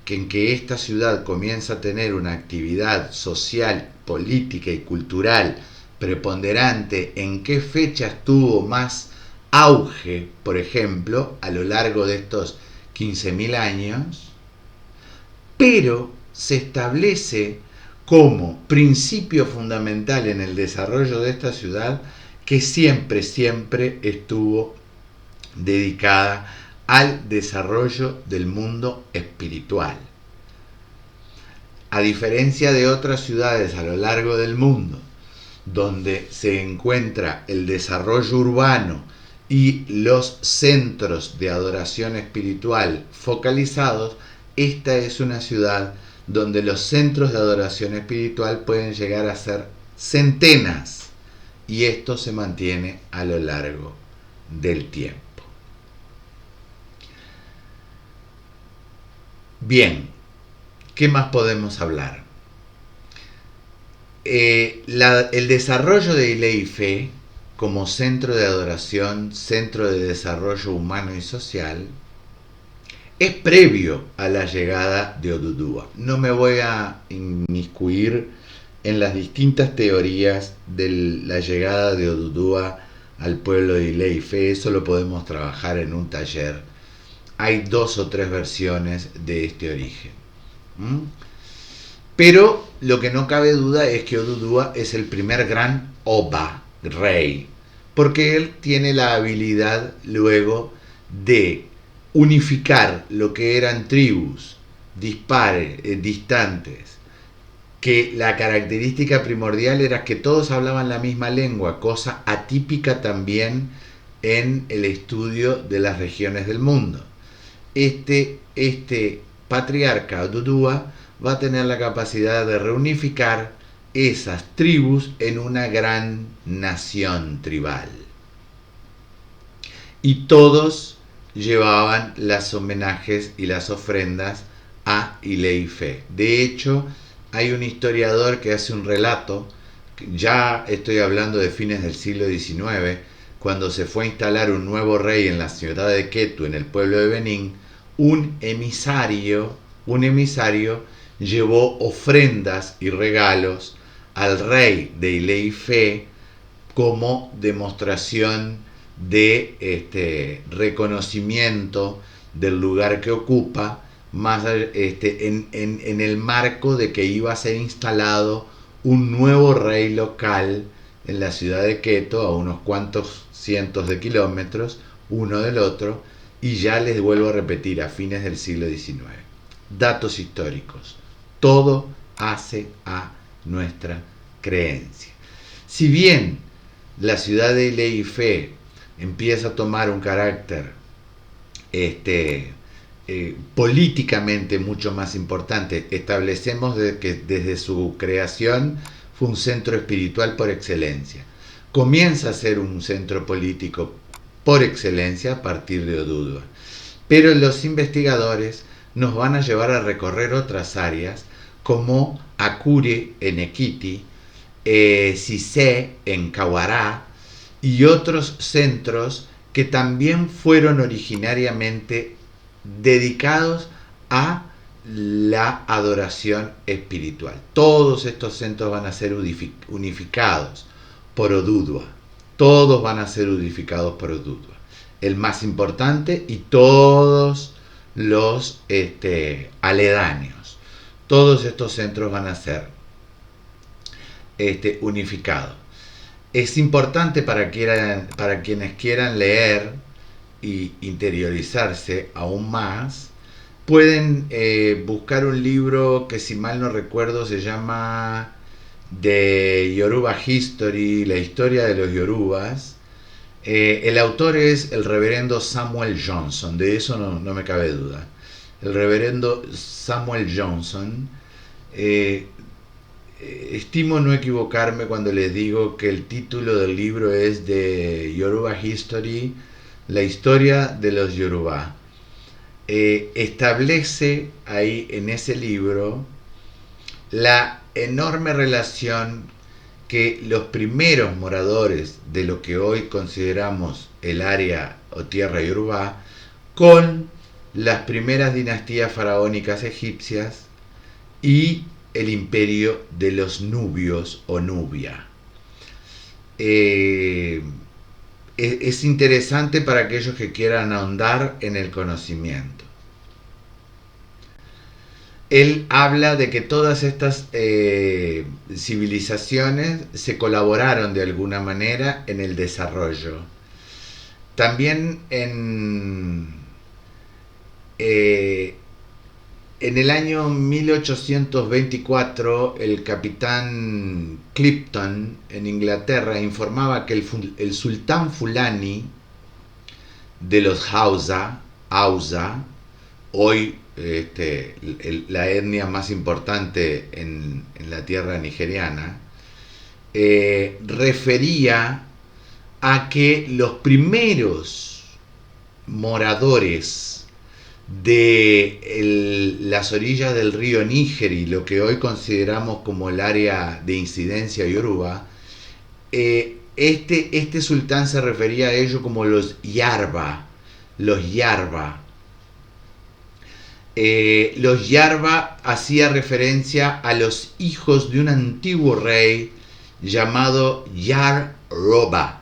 en que esta ciudad comienza a tener una actividad social, política y cultural preponderante, en qué fechas tuvo más auge, por ejemplo, a lo largo de estos 15.000 años, pero se establece como principio fundamental en el desarrollo de esta ciudad que siempre estuvo dedicada al desarrollo del mundo espiritual. A diferencia de otras ciudades a lo largo del mundo, donde se encuentra el desarrollo urbano y los centros de adoración espiritual focalizados, esta es una ciudad donde los centros de adoración espiritual pueden llegar a ser centenas, y esto se mantiene a lo largo del tiempo. Bien, ¿qué más podemos hablar? El desarrollo de Ileife como centro de adoración, centro de desarrollo humano y social, es previo a la llegada de Odudúa. No me voy a inmiscuir en las distintas teorías de la llegada de Odudúa al pueblo de Ileife. Eso lo podemos trabajar en un taller. Hay 2 o 3 versiones de este origen. Pero lo que no cabe duda es que Odudúa es el primer gran Oba, rey, porque él tiene la habilidad luego de unificar lo que eran tribus distantes, que la característica primordial era que todos hablaban la misma lengua, cosa atípica también en el estudio de las regiones del mundo. Este patriarca Odudúa va a tener la capacidad de reunificar esas tribus en una gran nación tribal. Y todos llevaban los homenajes y las ofrendas a Ileife. De hecho, hay un historiador que hace un relato, ya estoy hablando de fines del siglo XIX, cuando se fue a instalar un nuevo rey en la ciudad de Quetu, en el pueblo de Benín, un emisario llevó ofrendas y regalos al rey de Ileife como demostración de reconocimiento del lugar que ocupa, más en el marco de que iba a ser instalado un nuevo rey local en la ciudad de Queto, a unos cuantos cientos de kilómetros uno del otro, y ya les vuelvo a repetir, a fines del siglo XIX. Datos históricos. Todo hace a nuestra creencia. Si bien la ciudad de Ley y Fe empieza a tomar un carácter políticamente mucho más importante, establecemos que desde su creación fue un centro espiritual por excelencia. Comienza a ser un centro político por excelencia a partir de Odudua. Pero los investigadores nos van a llevar a recorrer otras áreas como Akure en Ekiti, Sisé en Kawará y otros centros que también fueron originariamente dedicados a la adoración espiritual. Todos estos centros van a ser unificados por Odudua. Todos van a ser unificados por Odudua. El más importante y todos los aledaños. Todos estos centros van a ser unificados. Es importante para quienes quieran leer y interiorizarse aún más, pueden buscar un libro que, si mal no recuerdo, se llama The Yoruba History, la historia de los Yorubas. El autor es el reverendo Samuel Johnson, de eso no me cabe duda. El reverendo Samuel Johnson. Estimo no equivocarme cuando les digo que el título del libro es The Yoruba History, la historia de los Yoruba. Establece ahí en ese libro la enorme relación que los primeros moradores de lo que hoy consideramos el área o tierra Yoruba con las primeras dinastías faraónicas egipcias y el imperio de los nubios o Nubia. Es interesante para aquellos que quieran ahondar en el conocimiento. Él habla de que todas estas civilizaciones se colaboraron de alguna manera en el desarrollo. También en el año 1824, el capitán Clipton en Inglaterra informaba que el sultán Fulani de los Hausa, hoy la etnia más importante en la tierra nigeriana, refería a que los primeros moradores de las orillas del río Níger y lo que hoy consideramos como el área de incidencia yoruba, este sultán se refería a ellos como los Yarba. Los Yarba hacía referencia a los hijos de un antiguo rey llamado Yar Roba.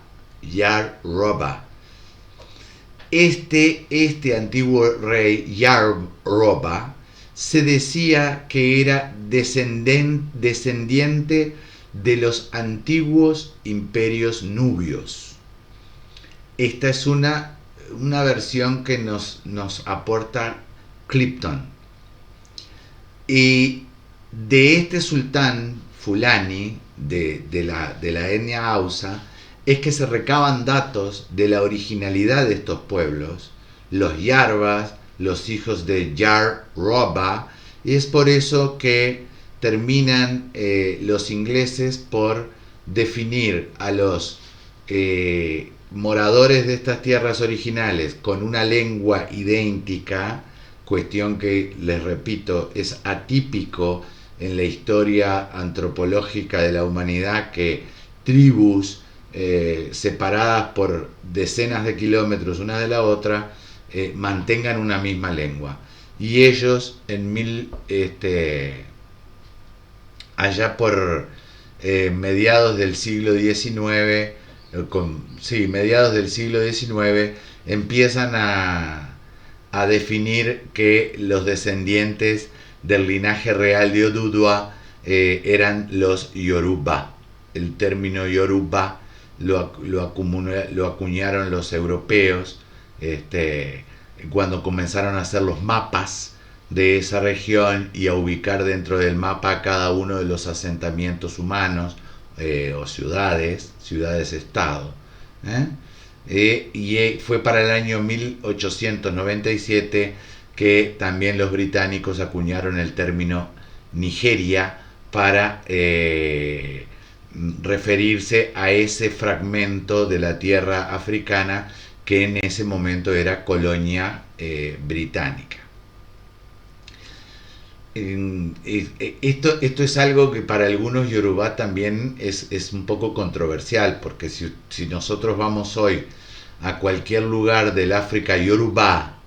Este antiguo rey Yar Roba se decía que era descendiente de los antiguos imperios nubios. Esta es una versión que nos aporta Clipton. Y de este sultán Fulani, de la etnia Hausa, es que se recaban datos de la originalidad de estos pueblos, los Yarbas, los hijos de Yar Roba, y es por eso que terminan los ingleses por definir a los moradores de estas tierras originales con una lengua idéntica, cuestión que, les repito, es atípico en la historia antropológica de la humanidad, que tribus separadas por decenas de kilómetros una de la otra mantengan una misma lengua. Y ellos allá por mediados del siglo XIX, mediados del siglo XIX, empiezan a definir que los descendientes del linaje real de Odudua eran los Yoruba. El término Yoruba lo acuñaron los europeos cuando comenzaron a hacer los mapas de esa región y a ubicar dentro del mapa cada uno de los asentamientos humanos o ciudades-estado. Y fue para el año 1897 que también los británicos acuñaron el término Nigeria para referirse a ese fragmento de la tierra africana que en ese momento era colonia británica. Esto es algo que para algunos yorubá también es un poco controversial, porque si nosotros vamos hoy a cualquier lugar del África yorubá,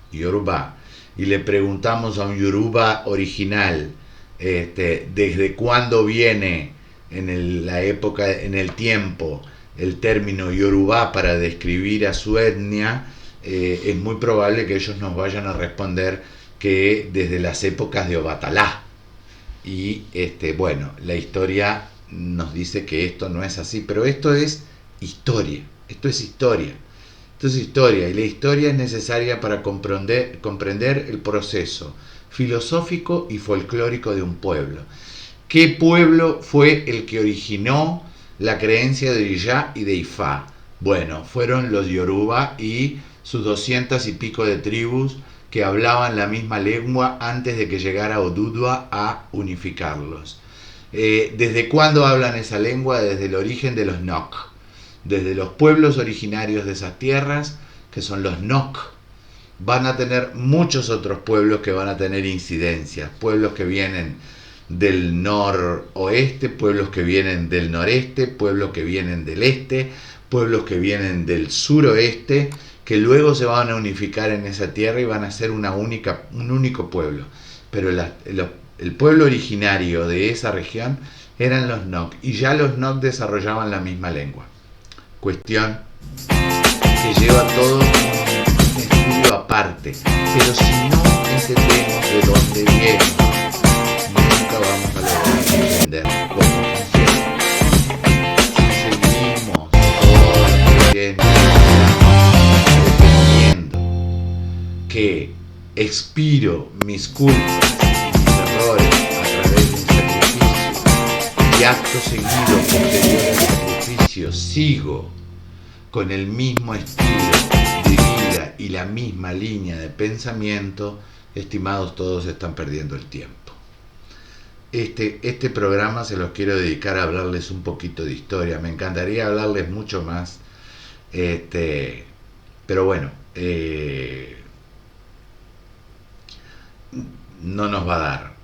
y le preguntamos a un yoruba original desde cuándo viene la época, en el tiempo, el término yorubá para describir a su etnia, es muy probable que ellos nos vayan a responder que desde las épocas de Obatalá. Y bueno, la historia nos dice que esto no es así, pero esto es historia, y la historia es necesaria para comprender el proceso filosófico y folclórico de un pueblo. ¿Qué pueblo fue el que originó la creencia de Iyá y de Ifá? Bueno, fueron los Yoruba y sus 200 y pico de tribus que hablaban la misma lengua antes de que llegara Odudua a unificarlos. ¿Desde cuándo hablan esa lengua? Desde el origen de los Nok. Desde los pueblos originarios de esas tierras, que son los Nok. Van a tener muchos otros pueblos que van a tener incidencias. Pueblos que vienen del noroeste, pueblos que vienen del noreste, pueblos que vienen del este, pueblos que vienen del suroeste, que luego se van a unificar en esa tierra y van a ser un único pueblo. Pero el pueblo originario de esa región eran los Nok, y ya los Nok desarrollaban la misma lengua. Cuestión que lleva todo un estudio aparte, pero si no entendemos de dónde viene, nunca vamos a lograr entender cómo funciona. Si seguimos pretendiendo que expiro mis culpas y mis errores a través de un sacrificio, y acto seguido, posterior al sacrificio, sigo con el mismo estilo de vida y la misma línea de pensamiento, estimados, todos están perdiendo el tiempo. Este programa se los quiero dedicar a hablarles un poquito de historia. Me encantaría hablarles mucho más, pero bueno, no nos va a dar.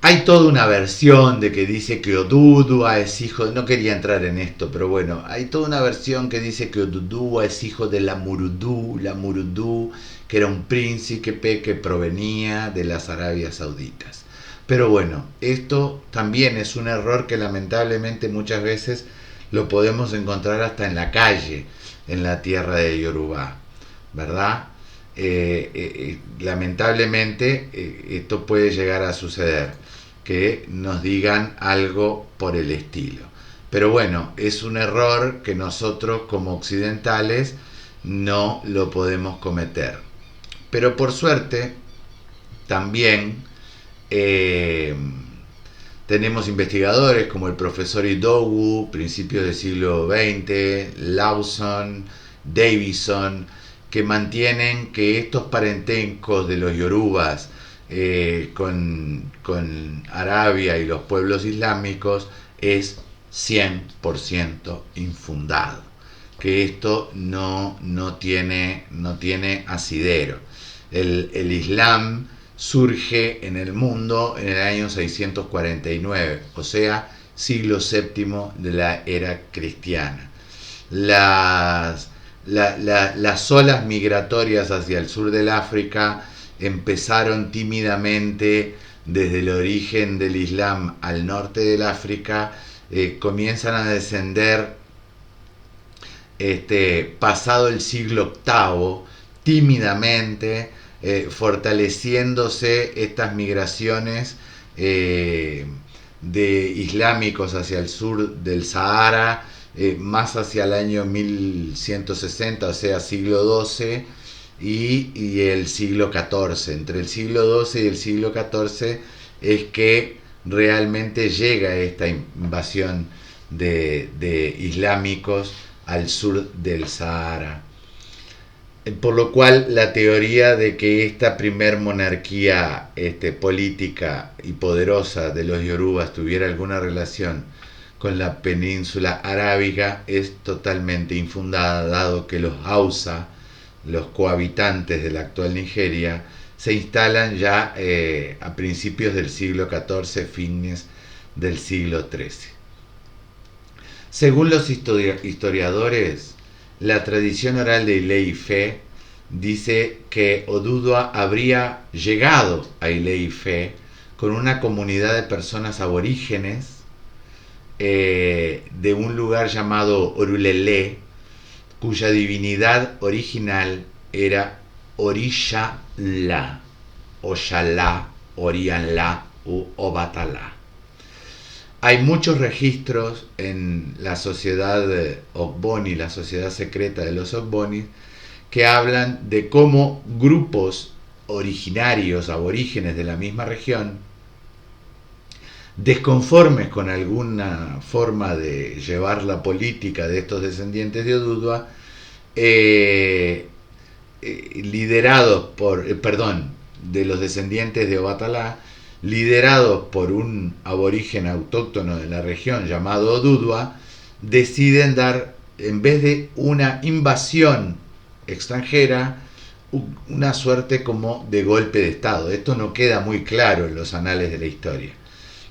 Hay toda una versión de que dice que Odudua es hijo, no quería entrar en esto, pero bueno, hay toda una versión que dice que Odudua es hijo de la Murudú, que era un príncipe que provenía de las Arabias Sauditas. Pero bueno, esto también es un error que lamentablemente muchas veces lo podemos encontrar hasta en la calle, en la tierra de Yorubá, ¿verdad? Lamentablemente esto puede llegar a suceder, que nos digan algo por el estilo. Pero bueno, es un error que nosotros como occidentales no lo podemos cometer. Pero por suerte también tenemos investigadores como el profesor Idowu, principios del siglo XX, Lawson, Davison, que mantienen que estos parentescos de los yorubas con Arabia y los pueblos islámicos es 100% infundado, que esto no tiene asidero. El Islam surge en el mundo en el año 649, o sea, siglo VII de la era cristiana. Las olas migratorias hacia el sur del África empezaron tímidamente desde el origen del Islam al norte del África, comienzan a descender pasado el siglo VIII, tímidamente, fortaleciéndose estas migraciones de islámicos hacia el sur del Sahara, más hacia el año 1160, o sea, siglo XII, y el siglo XIV. Entre el siglo XII y el siglo XIV es que realmente llega esta invasión de islámicos al sur del Sahara. Por lo cual la teoría de que esta primer monarquía política y poderosa de los yorubas tuviera alguna relación con la península arábiga es totalmente infundada, dado que los Hausa, los cohabitantes de la actual Nigeria, se instalan ya a principios del siglo XIV, fines del siglo XIII. Según los historiadores, la tradición oral de Ile-Ife dice que Odudua habría llegado a Ile-Ife con una comunidad de personas aborígenes de un lugar llamado Orulele, cuya divinidad original era Orisha-La, Oshalá, Orianlá u Obatalá. Hay muchos registros en la sociedad Ogboni, la sociedad secreta de los Ogbonis, que hablan de cómo grupos originarios, aborígenes de la misma región, desconformes con alguna forma de llevar la política de estos descendientes de Odudua, de los descendientes de Obatalá, liderados por un aborigen autóctono de la región llamado Odudua, deciden dar, en vez de una invasión extranjera, una suerte como de golpe de Estado. Esto no queda muy claro en los anales de la historia.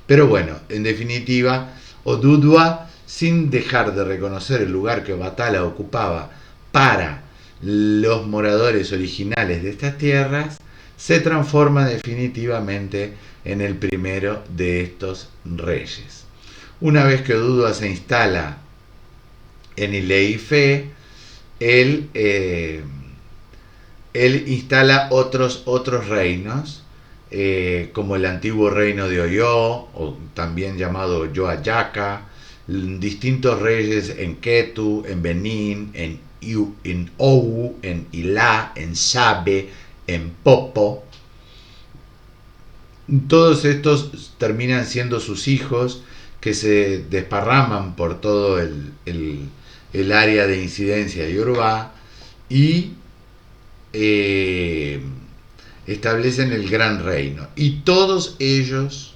Pero bueno, en definitiva, Odudua, sin dejar de reconocer el lugar que Obatala ocupaba para los moradores originales de estas tierras, se transforma definitivamente en el primero de estos reyes. Una vez que Odudua se instala en Ile-Ife, él instala otros reinos, como el antiguo reino de Oyo, o también llamado Yoayaca, distintos reyes en Ketu, en Benín, en Owu, en Ilá, en Sabe, en Popo. Todos estos terminan siendo sus hijos, que se desparraman por todo el área de incidencia yoruba y establecen el gran reino. Y todos ellos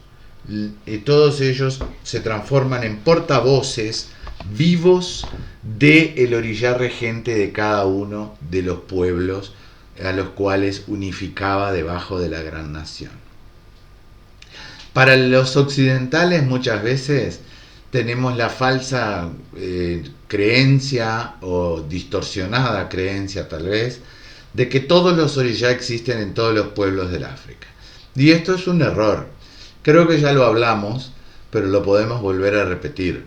se transforman en portavoces vivos del orillá regente de cada uno de los pueblos a los cuales unificaba debajo de la gran nación. Para los occidentales muchas veces tenemos la falsa creencia, o distorsionada creencia tal vez, de que todos los orillá existen en todos los pueblos del África. Y esto es un error. Creo que ya lo hablamos, pero lo podemos volver a repetir.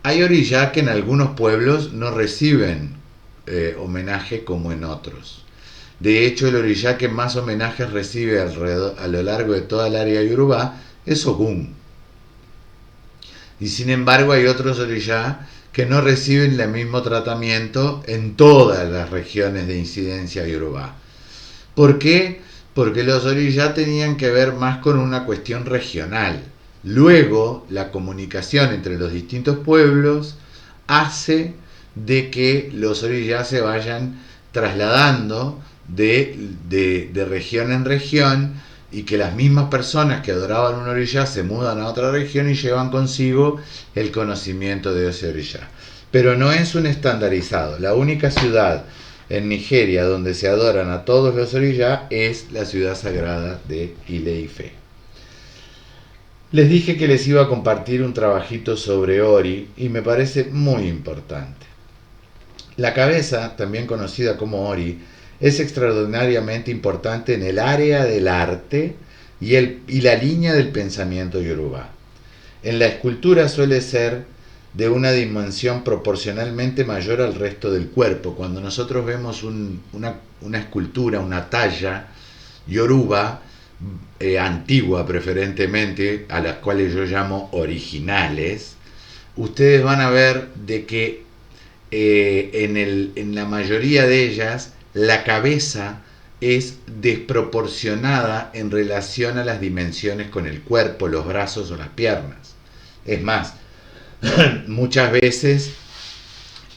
Hay orillá que en algunos pueblos no reciben homenaje como en otros. De hecho, el orillá que más homenajes recibe a lo largo de toda el área yorubá es Ogún. Y sin embargo hay otros orillá que no reciben el mismo tratamiento en todas las regiones de incidencia yorubá. ¿Por qué? Porque los orillá tenían que ver más con una cuestión regional. Luego, la comunicación entre los distintos pueblos hace de que los orillá se vayan trasladando de región en región, y que las mismas personas que adoraban un orillá se mudan a otra región y llevan consigo el conocimiento de ese orillá. Pero no es un estandarizado. La única ciudad en Nigeria donde se adoran a todos los orillá es la ciudad sagrada de Ile-Ife. Les dije que les iba a compartir un trabajito sobre Ori y me parece muy importante. La cabeza, también conocida como Ori, es extraordinariamente importante en el área del arte y la línea del pensamiento yorubá. En la escultura suele ser de una dimensión proporcionalmente mayor al resto del cuerpo. Cuando nosotros vemos una escultura, una talla yoruba, antigua preferentemente, a las cuales yo llamo originales, ustedes van a ver de que en la mayoría de ellas la cabeza es desproporcionada en relación a las dimensiones con el cuerpo, los brazos o las piernas. Es más, muchas veces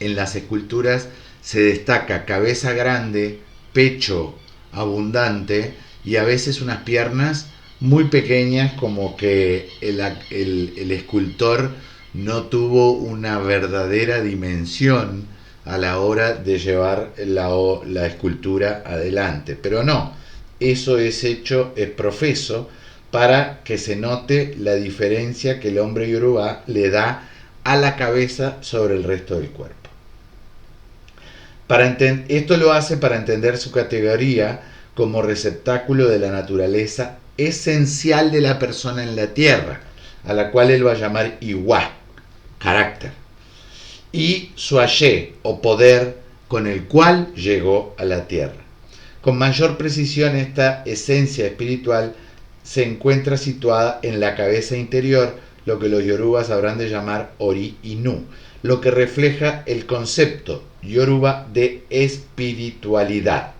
en las esculturas se destaca cabeza grande, pecho abundante y a veces unas piernas muy pequeñas, como que el escultor no tuvo una verdadera dimensión a la hora de llevar la escultura adelante. Pero no, eso es hecho, es profeso, para que se note la diferencia que el hombre Yoruba le da a la cabeza sobre el resto del cuerpo. Esto lo hace para entender su categoría como receptáculo de la naturaleza esencial de la persona en la tierra, a la cual él va a llamar Iwa, carácter, y su Aye, o poder, con el cual llegó a la tierra. Con mayor precisión, esta esencia espiritual se encuentra situada en la cabeza interior, lo que los yorubas habrán de llamar Ori Inu, lo que refleja el concepto yoruba de espiritualidad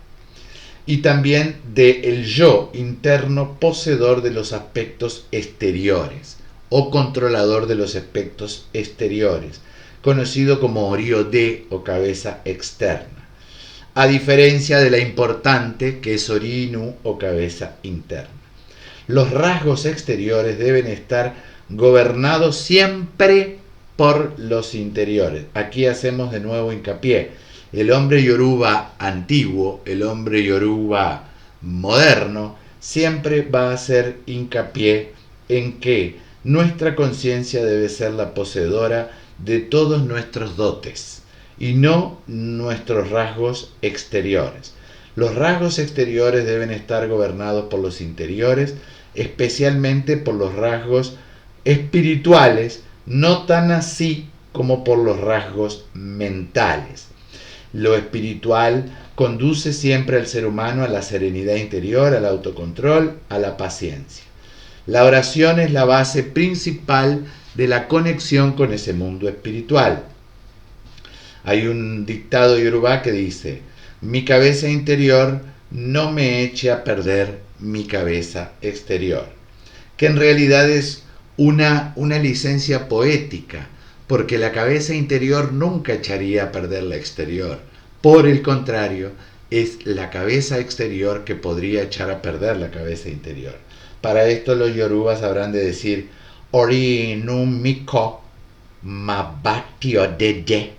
y también de el yo interno poseedor de los aspectos exteriores o controlador de los aspectos exteriores, conocido como Ori-Ode o cabeza externa, a diferencia de la importante que es Ori-Inu o cabeza interna. Los rasgos exteriores deben estar gobernados siempre por los interiores. Aquí hacemos de nuevo hincapié. El hombre yoruba antiguo, el hombre yoruba moderno, siempre va a hacer hincapié en que nuestra conciencia debe ser la poseedora de todos nuestros dotes y no nuestros rasgos exteriores. Los rasgos exteriores deben estar gobernados por los interiores, especialmente por los rasgos espirituales, no tan así como por los rasgos mentales. Lo espiritual conduce siempre al ser humano a la serenidad interior, al autocontrol, a la paciencia. La oración es la base principal de la conexión con ese mundo espiritual. Hay un dictado yoruba que dice: mi cabeza interior no me eche a perder mi cabeza exterior, que en realidad es una licencia poética, porque la cabeza interior nunca echaría a perder la exterior. Por el contrario, es la cabeza exterior que podría echar a perder la cabeza interior. Para esto los yorubas habrán de decir Ori nu miko mabatio dede.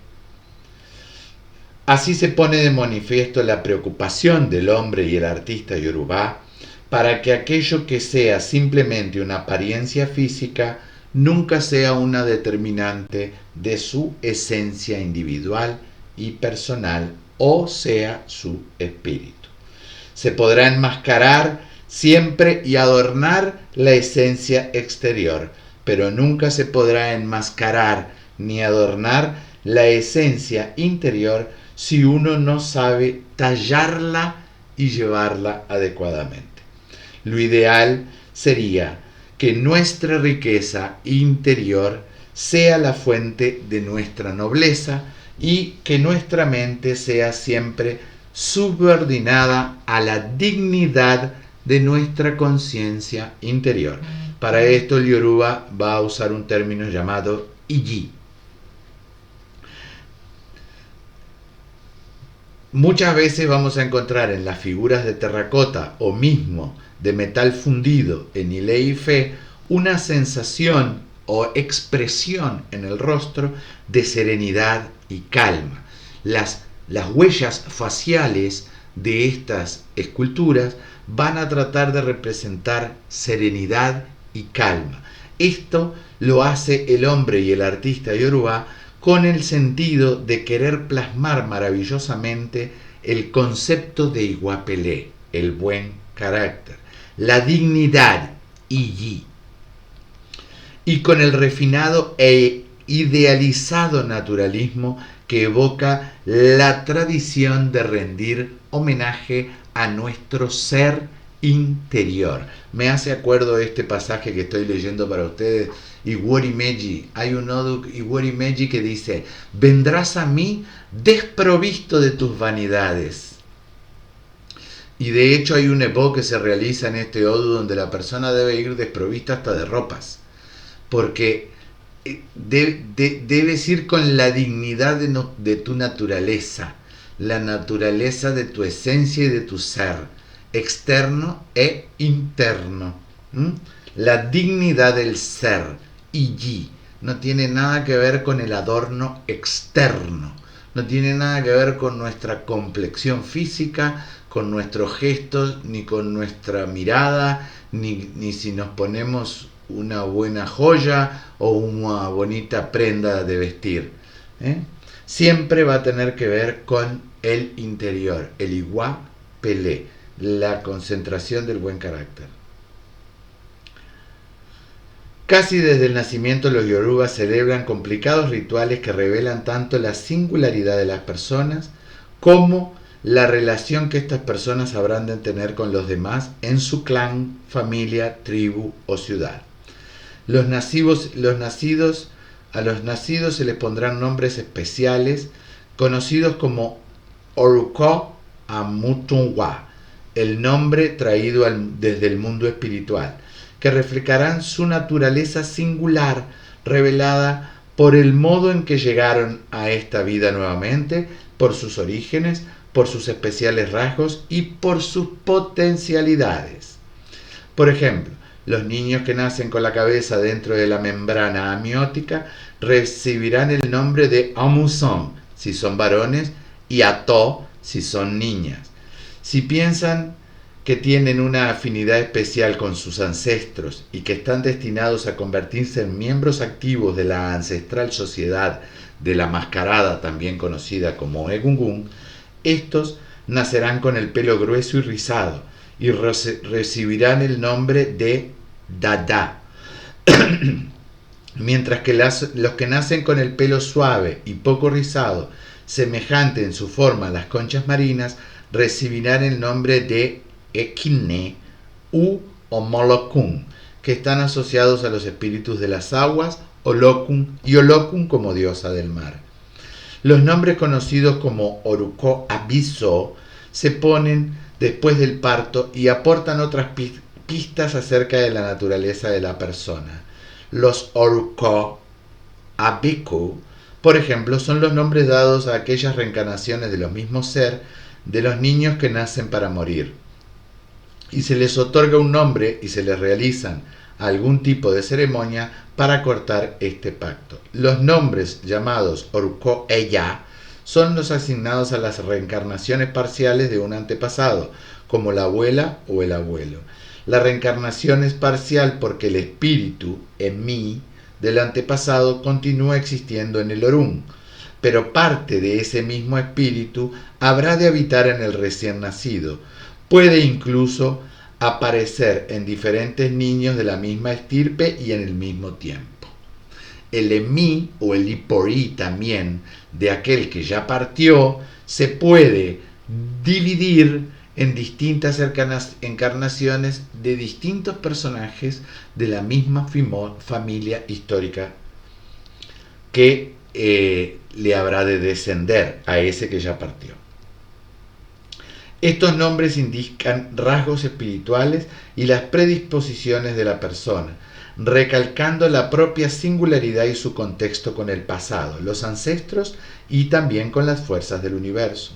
Así se pone de manifiesto la preocupación del hombre y el artista yorubá para que aquello que sea simplemente una apariencia física nunca sea una determinante de su esencia individual y personal, o sea, su espíritu. Se podrá enmascarar siempre y adornar la esencia exterior, pero nunca se podrá enmascarar ni adornar la esencia interior si uno no sabe tallarla y llevarla adecuadamente. Lo ideal sería que nuestra riqueza interior sea la fuente de nuestra nobleza y que nuestra mente sea siempre subordinada a la dignidad de nuestra conciencia interior. Para esto el yoruba va a usar un término llamado iji. Muchas veces vamos a encontrar en las figuras de terracota o mismo de metal fundido en Ile Ife una sensación o expresión en el rostro de serenidad y calma. Las huellas faciales de estas esculturas van a tratar de representar serenidad y calma. Esto lo hace el hombre y el artista yoruba con el sentido de querer plasmar maravillosamente el concepto de Iwapelé, el buen carácter, la dignidad, Iyi, y con el refinado e idealizado naturalismo que evoca la tradición de rendir homenaje a nuestro ser interior. Me hace acuerdo este pasaje que estoy leyendo para ustedes, Iwori Meiji. Hay un odu Iwori Meiji que dice: vendrás a mí desprovisto de tus vanidades, Y de hecho hay un epo que se realiza en este odu donde la persona debe ir desprovista hasta de ropas, porque debes ir con la dignidad de tu naturaleza, la naturaleza de tu esencia y de tu ser, externo e interno. La dignidad del ser, y no tiene nada que ver con el adorno externo, no tiene nada que ver con nuestra complexión física, con nuestros gestos, ni con nuestra mirada, ni si nos ponemos una buena joya o una bonita prenda de vestir. Siempre va a tener que ver con el interior, el iguá pelé, la concentración del buen carácter. Casi desde el nacimiento los yorubas celebran complicados rituales que revelan tanto la singularidad de las personas como la relación que estas personas habrán de tener con los demás en su clan, familia, tribu o ciudad. A los nacidos se les pondrán nombres especiales conocidos como Oruko Amutunwa, el nombre traído desde el mundo espiritual, que reflejarán su naturaleza singular, revelada por el modo en que llegaron a esta vida nuevamente, por sus orígenes, por sus especiales rasgos y por sus potencialidades. Por ejemplo, los niños que nacen con la cabeza dentro de la membrana amniótica recibirán el nombre de Amuson si son varones y Ato si son niñas. Si piensan que tienen una afinidad especial con sus ancestros y que están destinados a convertirse en miembros activos de la ancestral sociedad de la mascarada, también conocida como Egungun, estos nacerán con el pelo grueso y rizado y recibirán el nombre de Dada, mientras que los que nacen con el pelo suave y poco rizado, semejante en su forma a las conchas marinas, recibirán el nombre de Ekinne u Omolokun, que están asociados a los espíritus de las aguas, Olokun y Olokun como diosa del mar. Los nombres conocidos como Oruko Abiso se ponen después del parto y aportan otras pistas acerca de la naturaleza de la persona. Los Oruko Abiku, por ejemplo, son los nombres dados a aquellas reencarnaciones de los mismos ser de los niños que nacen para morir, y se les otorga un nombre y se les realizan algún tipo de ceremonia para cortar este pacto. Los nombres llamados Oruko Eya son los asignados a las reencarnaciones parciales de un antepasado, como la abuela o el abuelo. La reencarnación es parcial porque el espíritu, Emi, del antepasado continúa existiendo en el Orún, pero parte de ese mismo espíritu habrá de habitar en el recién nacido. Puede incluso aparecer en diferentes niños de la misma estirpe y en el mismo tiempo. El Emi o el Iporí también de aquel que ya partió se puede dividir en distintas encarnaciones de distintos personajes de la misma familia histórica que le habrá de descender a ese que ya partió. Estos nombres indican rasgos espirituales y las predisposiciones de la persona, recalcando la propia singularidad y su contexto con el pasado, los ancestros y también con las fuerzas del universo.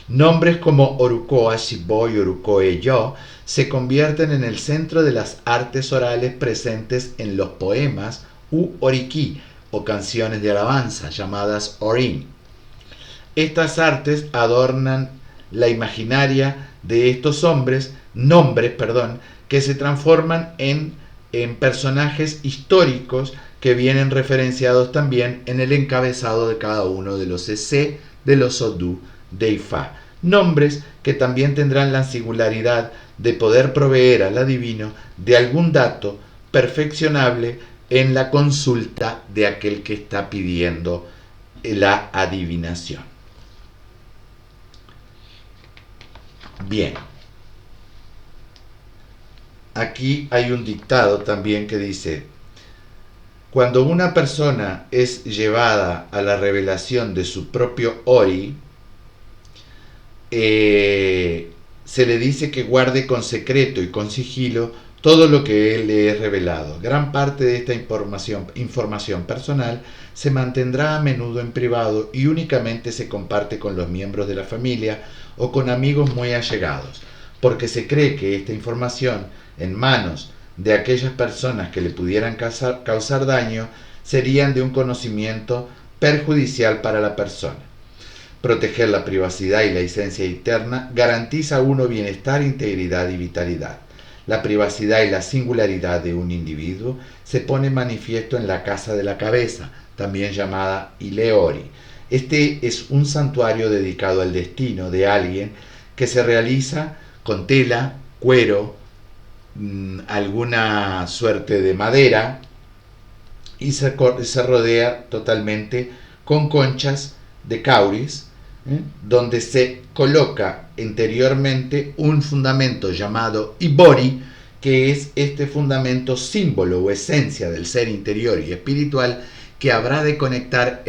Nombres como Oruko Ashibo y Oruko Eyo se convierten en el centro de las artes orales presentes en los poemas u oriki o canciones de alabanza llamadas orin. Estas artes adornan la imaginaria de estos nombres, que se transforman en personajes históricos que vienen referenciados también en el encabezado de cada uno de los ese de los Odu de Ifá. Nombres que también tendrán la singularidad de poder proveer al adivino de algún dato perfeccionable en la consulta de aquel que está pidiendo la adivinación. Bien, aquí hay un dictado también que dice: cuando una persona es llevada a la revelación de su propio Ori, se le dice que guarde con secreto y con sigilo todo lo que él le es revelado. Gran parte de esta información personal se mantendrá a menudo en privado y únicamente se comparte con los miembros de la familia o con amigos muy allegados, porque se cree que esta información en manos de aquellas personas que le pudieran causar daño serían de un conocimiento perjudicial para la persona. Proteger la privacidad y la esencia interna garantiza a uno bienestar, integridad y vitalidad. La privacidad y la singularidad de un individuo se pone manifiesto en la casa de la cabeza, también llamada Ileori. Este es un santuario dedicado al destino de alguien que se realiza con tela, cuero, alguna suerte de madera y se rodea totalmente con conchas de cauris, donde se coloca interiormente un fundamento llamado Ibori, que es este fundamento símbolo o esencia del ser interior y espiritual que habrá de conectar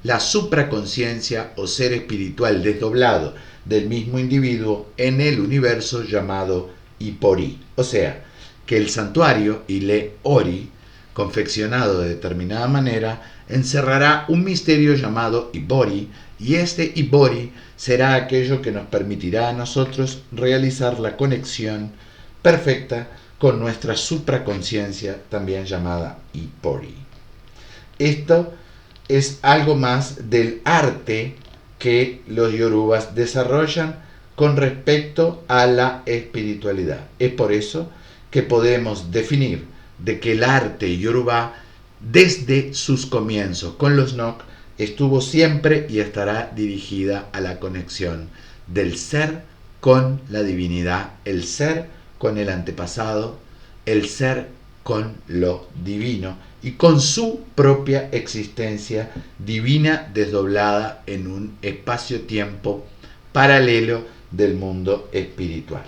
la supraconciencia o ser espiritual desdoblado del mismo individuo en el universo llamado Ipori. O sea, que el santuario Ile-Ori, confeccionado de determinada manera, encerrará un misterio llamado Ibori, y este Ibori será aquello que nos permitirá a nosotros realizar la conexión perfecta con nuestra supraconciencia, también llamada Ipori. Esto es algo más del arte que los yorubas desarrollan con respecto a la espiritualidad. Es por eso que podemos definir de que el arte yorubá, desde sus comienzos con los Nok, estuvo siempre y estará dirigida a la conexión del ser con la divinidad, el ser con el antepasado, el ser con lo divino y con su propia existencia divina desdoblada en un espacio-tiempo paralelo del mundo espiritual.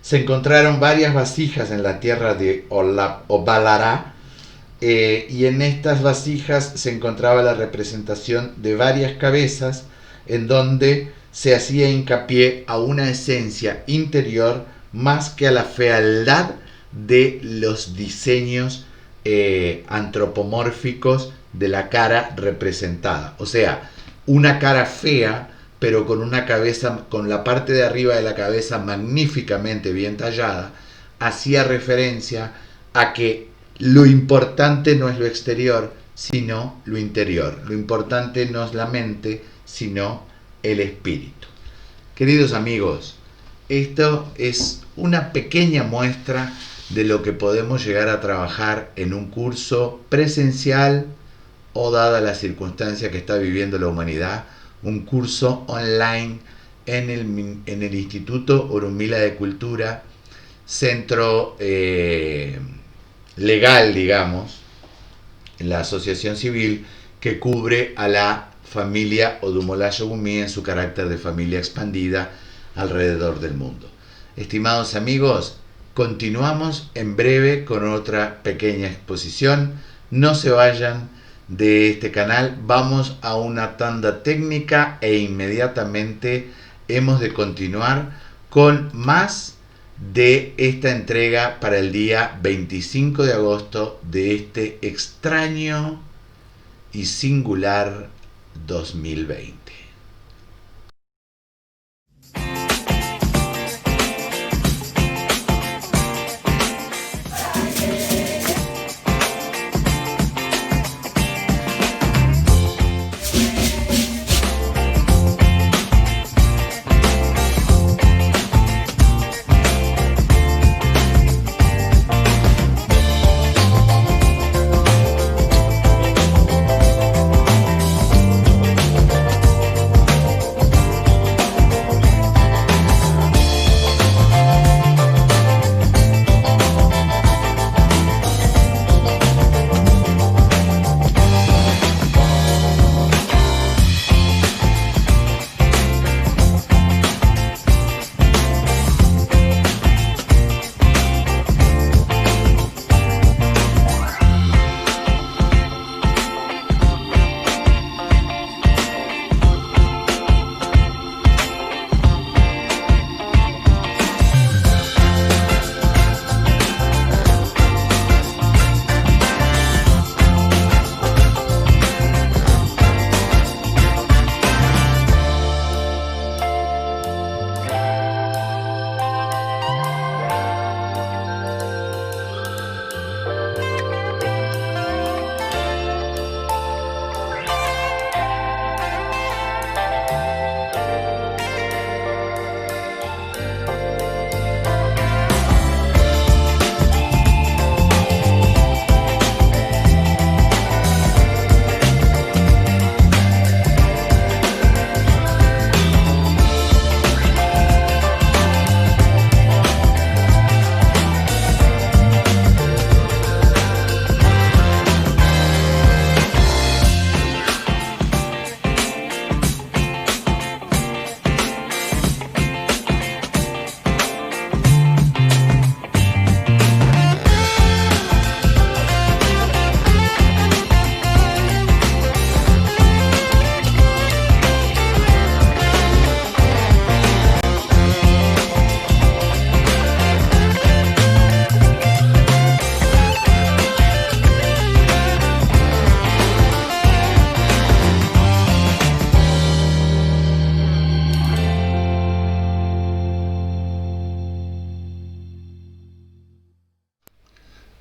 Se encontraron varias vasijas en la tierra de Obalará, y en estas vasijas se encontraba la representación de varias cabezas en donde se hacía hincapié a una esencia interior más que a la fealdad de los diseños antropomórficos de la cara representada. O sea, una cara fea, pero con una cabeza, con la parte de arriba de la cabeza magníficamente bien tallada, hacía referencia a que lo importante no es lo exterior, sino lo interior. Lo importante no es la mente, sino el espíritu. Queridos amigos, esto es una pequeña muestra de lo que podemos llegar a trabajar en un curso presencial o, dada la circunstancia que está viviendo la humanidad, un curso online en el Instituto Orunmila de Cultura, centro legal, digamos, en la asociación civil que cubre a la familia Odumolayo-Gumí en su carácter de familia expandida alrededor del mundo. Estimados amigos, continuamos en breve con otra pequeña exposición. No se vayan de este canal, vamos a una tanda técnica e inmediatamente hemos de continuar con más de esta entrega para el día 25 de agosto de este extraño y singular 2020.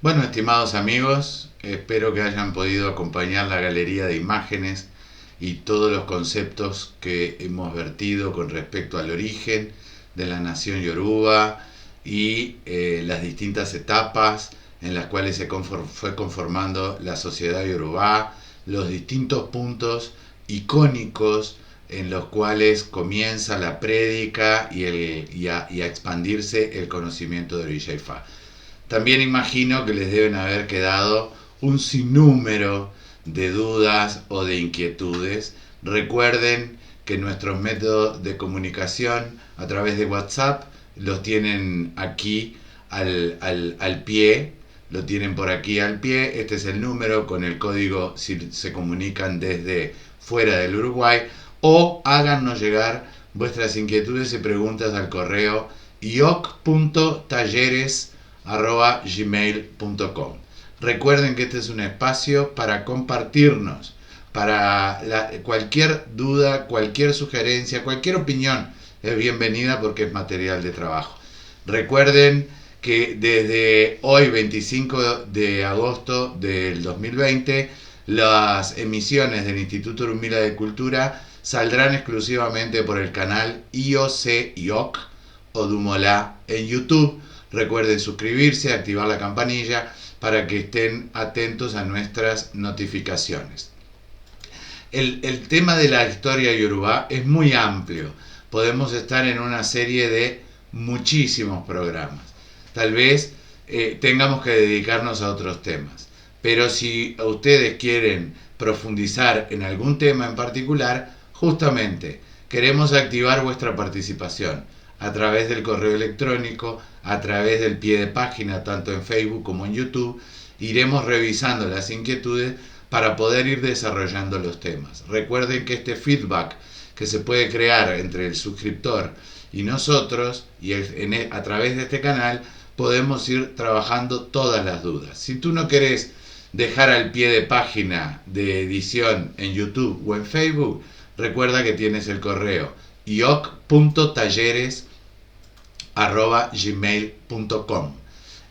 Bueno, estimados amigos, espero que hayan podido acompañar la galería de imágenes y todos los conceptos que hemos vertido con respecto al origen de la nación Yoruba y las distintas etapas en las cuales fue conformando la sociedad Yoruba, los distintos puntos icónicos en los cuales comienza la prédica y a expandirse el conocimiento de Orisha Ifá. También imagino que les deben haber quedado un sinnúmero de dudas o de inquietudes. Recuerden que nuestros métodos de comunicación a través de WhatsApp los tienen aquí al pie, lo tienen por aquí al pie. Este es el número con el código si se comunican desde fuera del Uruguay, o háganos llegar vuestras inquietudes y preguntas al correo ioc.talleres@gmail.com. Recuerden que este es un espacio para compartirnos, para cualquier duda, cualquier sugerencia, cualquier opinión es bienvenida porque es material de trabajo. Recuerden que desde hoy, 25 de agosto del 2020, las emisiones del Instituto Urumila de Cultura saldrán exclusivamente por el canal IOC Odumolá en YouTube. Recuerden suscribirse, activar la campanilla para que estén atentos a nuestras notificaciones. El tema de la historia yoruba es muy amplio. Podemos estar en una serie de muchísimos programas. Tal vez tengamos que dedicarnos a otros temas. Pero si ustedes quieren profundizar en algún tema en particular, justamente queremos activar vuestra participación a través del correo electrónico, a través del pie de página, tanto en Facebook como en YouTube. Iremos revisando las inquietudes para poder ir desarrollando los temas. Recuerden que este feedback que se puede crear entre el suscriptor y nosotros, y a través de este canal, podemos ir trabajando todas las dudas. Si tú no querés dejar al pie de página de edición en YouTube o en Facebook, recuerda que tienes el correo ioc.talleres@gmail.com.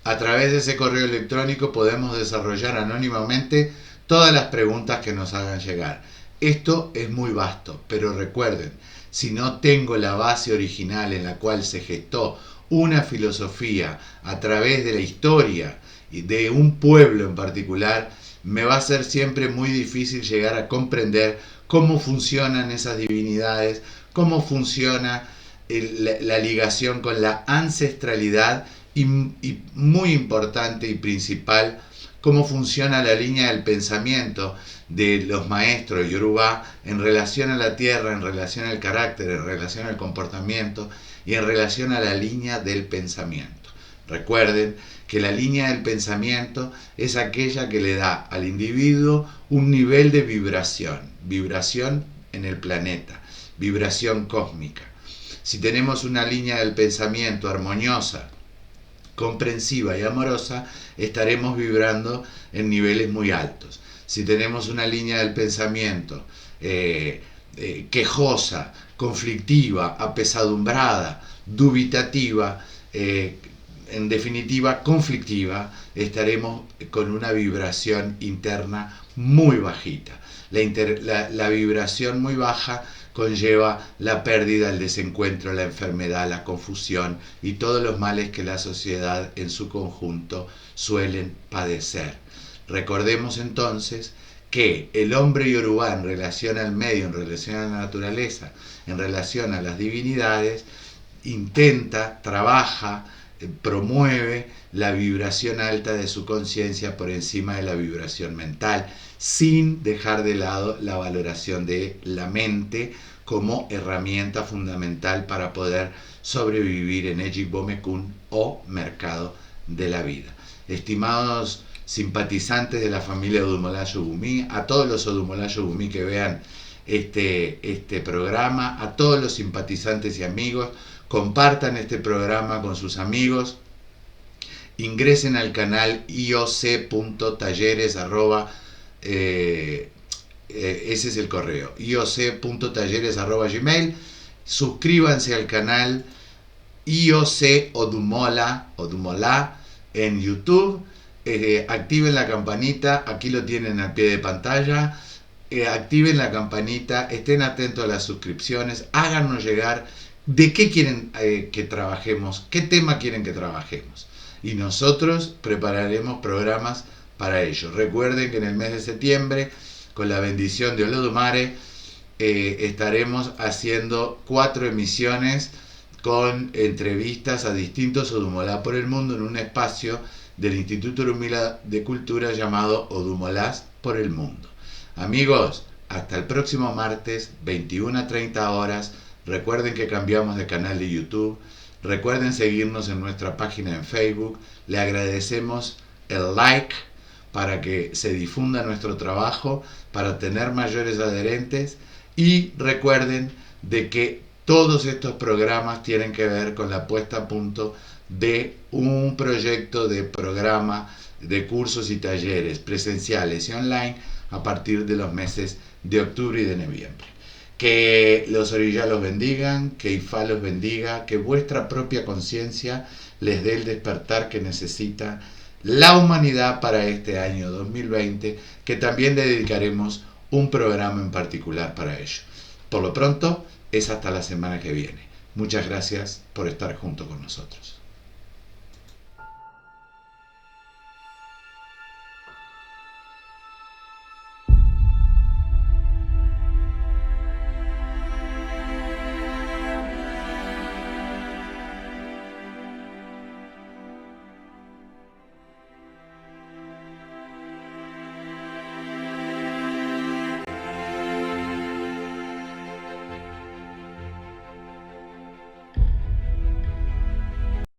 A través de ese correo electrónico podemos desarrollar anónimamente todas las preguntas que nos hagan llegar. Esto es muy vasto, pero recuerden, si no tengo la base original en la cual se gestó una filosofía a través de la historia de un pueblo en particular, me va a ser siempre muy difícil llegar a comprender cómo funcionan esas divinidades, cómo funciona la ligación con la ancestralidad y muy importante y principal, cómo funciona la línea del pensamiento de los maestros Yoruba en relación a la tierra, en relación al carácter, en relación al comportamiento y en relación a la línea del pensamiento. Recuerden que la línea del pensamiento es aquella que le da al individuo un nivel de vibración en el planeta, vibración cósmica. Si tenemos una línea del pensamiento armoniosa, comprensiva y amorosa, estaremos vibrando en niveles muy altos. Si tenemos una línea del pensamiento quejosa, conflictiva, apesadumbrada, dubitativa, en definitiva conflictiva, estaremos con una vibración interna muy bajita. La vibración muy baja conlleva la pérdida, el desencuentro, la enfermedad, la confusión y todos los males que la sociedad en su conjunto suelen padecer. Recordemos entonces que el hombre Yoruba en relación al medio, en relación a la naturaleza, en relación a las divinidades, intenta, trabaja, promueve la vibración alta de su conciencia por encima de la vibración mental, sin dejar de lado la valoración de la mente como herramienta fundamental para poder sobrevivir en Ejik-Bomekun o mercado de la vida. Estimados simpatizantes de la familia Odumolá Yobumí, a todos los Odumolá Yobumí que vean este programa, a todos los simpatizantes y amigos, compartan este programa con sus amigos, ingresen al canal ioc.talleres, ese es el correo, ioc.talleres@gmail, suscríbanse al canal IOC Odumolá en YouTube, activen la campanita, aquí lo tienen al pie de pantalla. Activen la campanita, estén atentos a las suscripciones, háganos llegar de qué quieren que trabajemos, qué tema quieren que trabajemos. Y nosotros prepararemos programas para ello. Recuerden que en el mes de septiembre, con la bendición de Olodumare, estaremos haciendo 4 emisiones con entrevistas a distintos Odumolá por el mundo en un espacio del Instituto Urumila de Cultura llamado Odumolás por el Mundo. Amigos, hasta el próximo martes, 21 a 30 horas. Recuerden que cambiamos de canal de YouTube. Recuerden seguirnos en nuestra página en Facebook. Le agradecemos el like para que se difunda nuestro trabajo, para tener mayores adherentes. Y recuerden de que todos estos programas tienen que ver con la puesta a punto de un proyecto de programa de cursos y talleres presenciales y online a partir de los meses de octubre y de noviembre. Que los Orillá los bendigan, que Ifá los bendiga, que vuestra propia conciencia les dé el despertar que necesita la humanidad para este año 2020, que también le dedicaremos un programa en particular para ello. Por lo pronto, es hasta la semana que viene. Muchas gracias por estar junto con nosotros.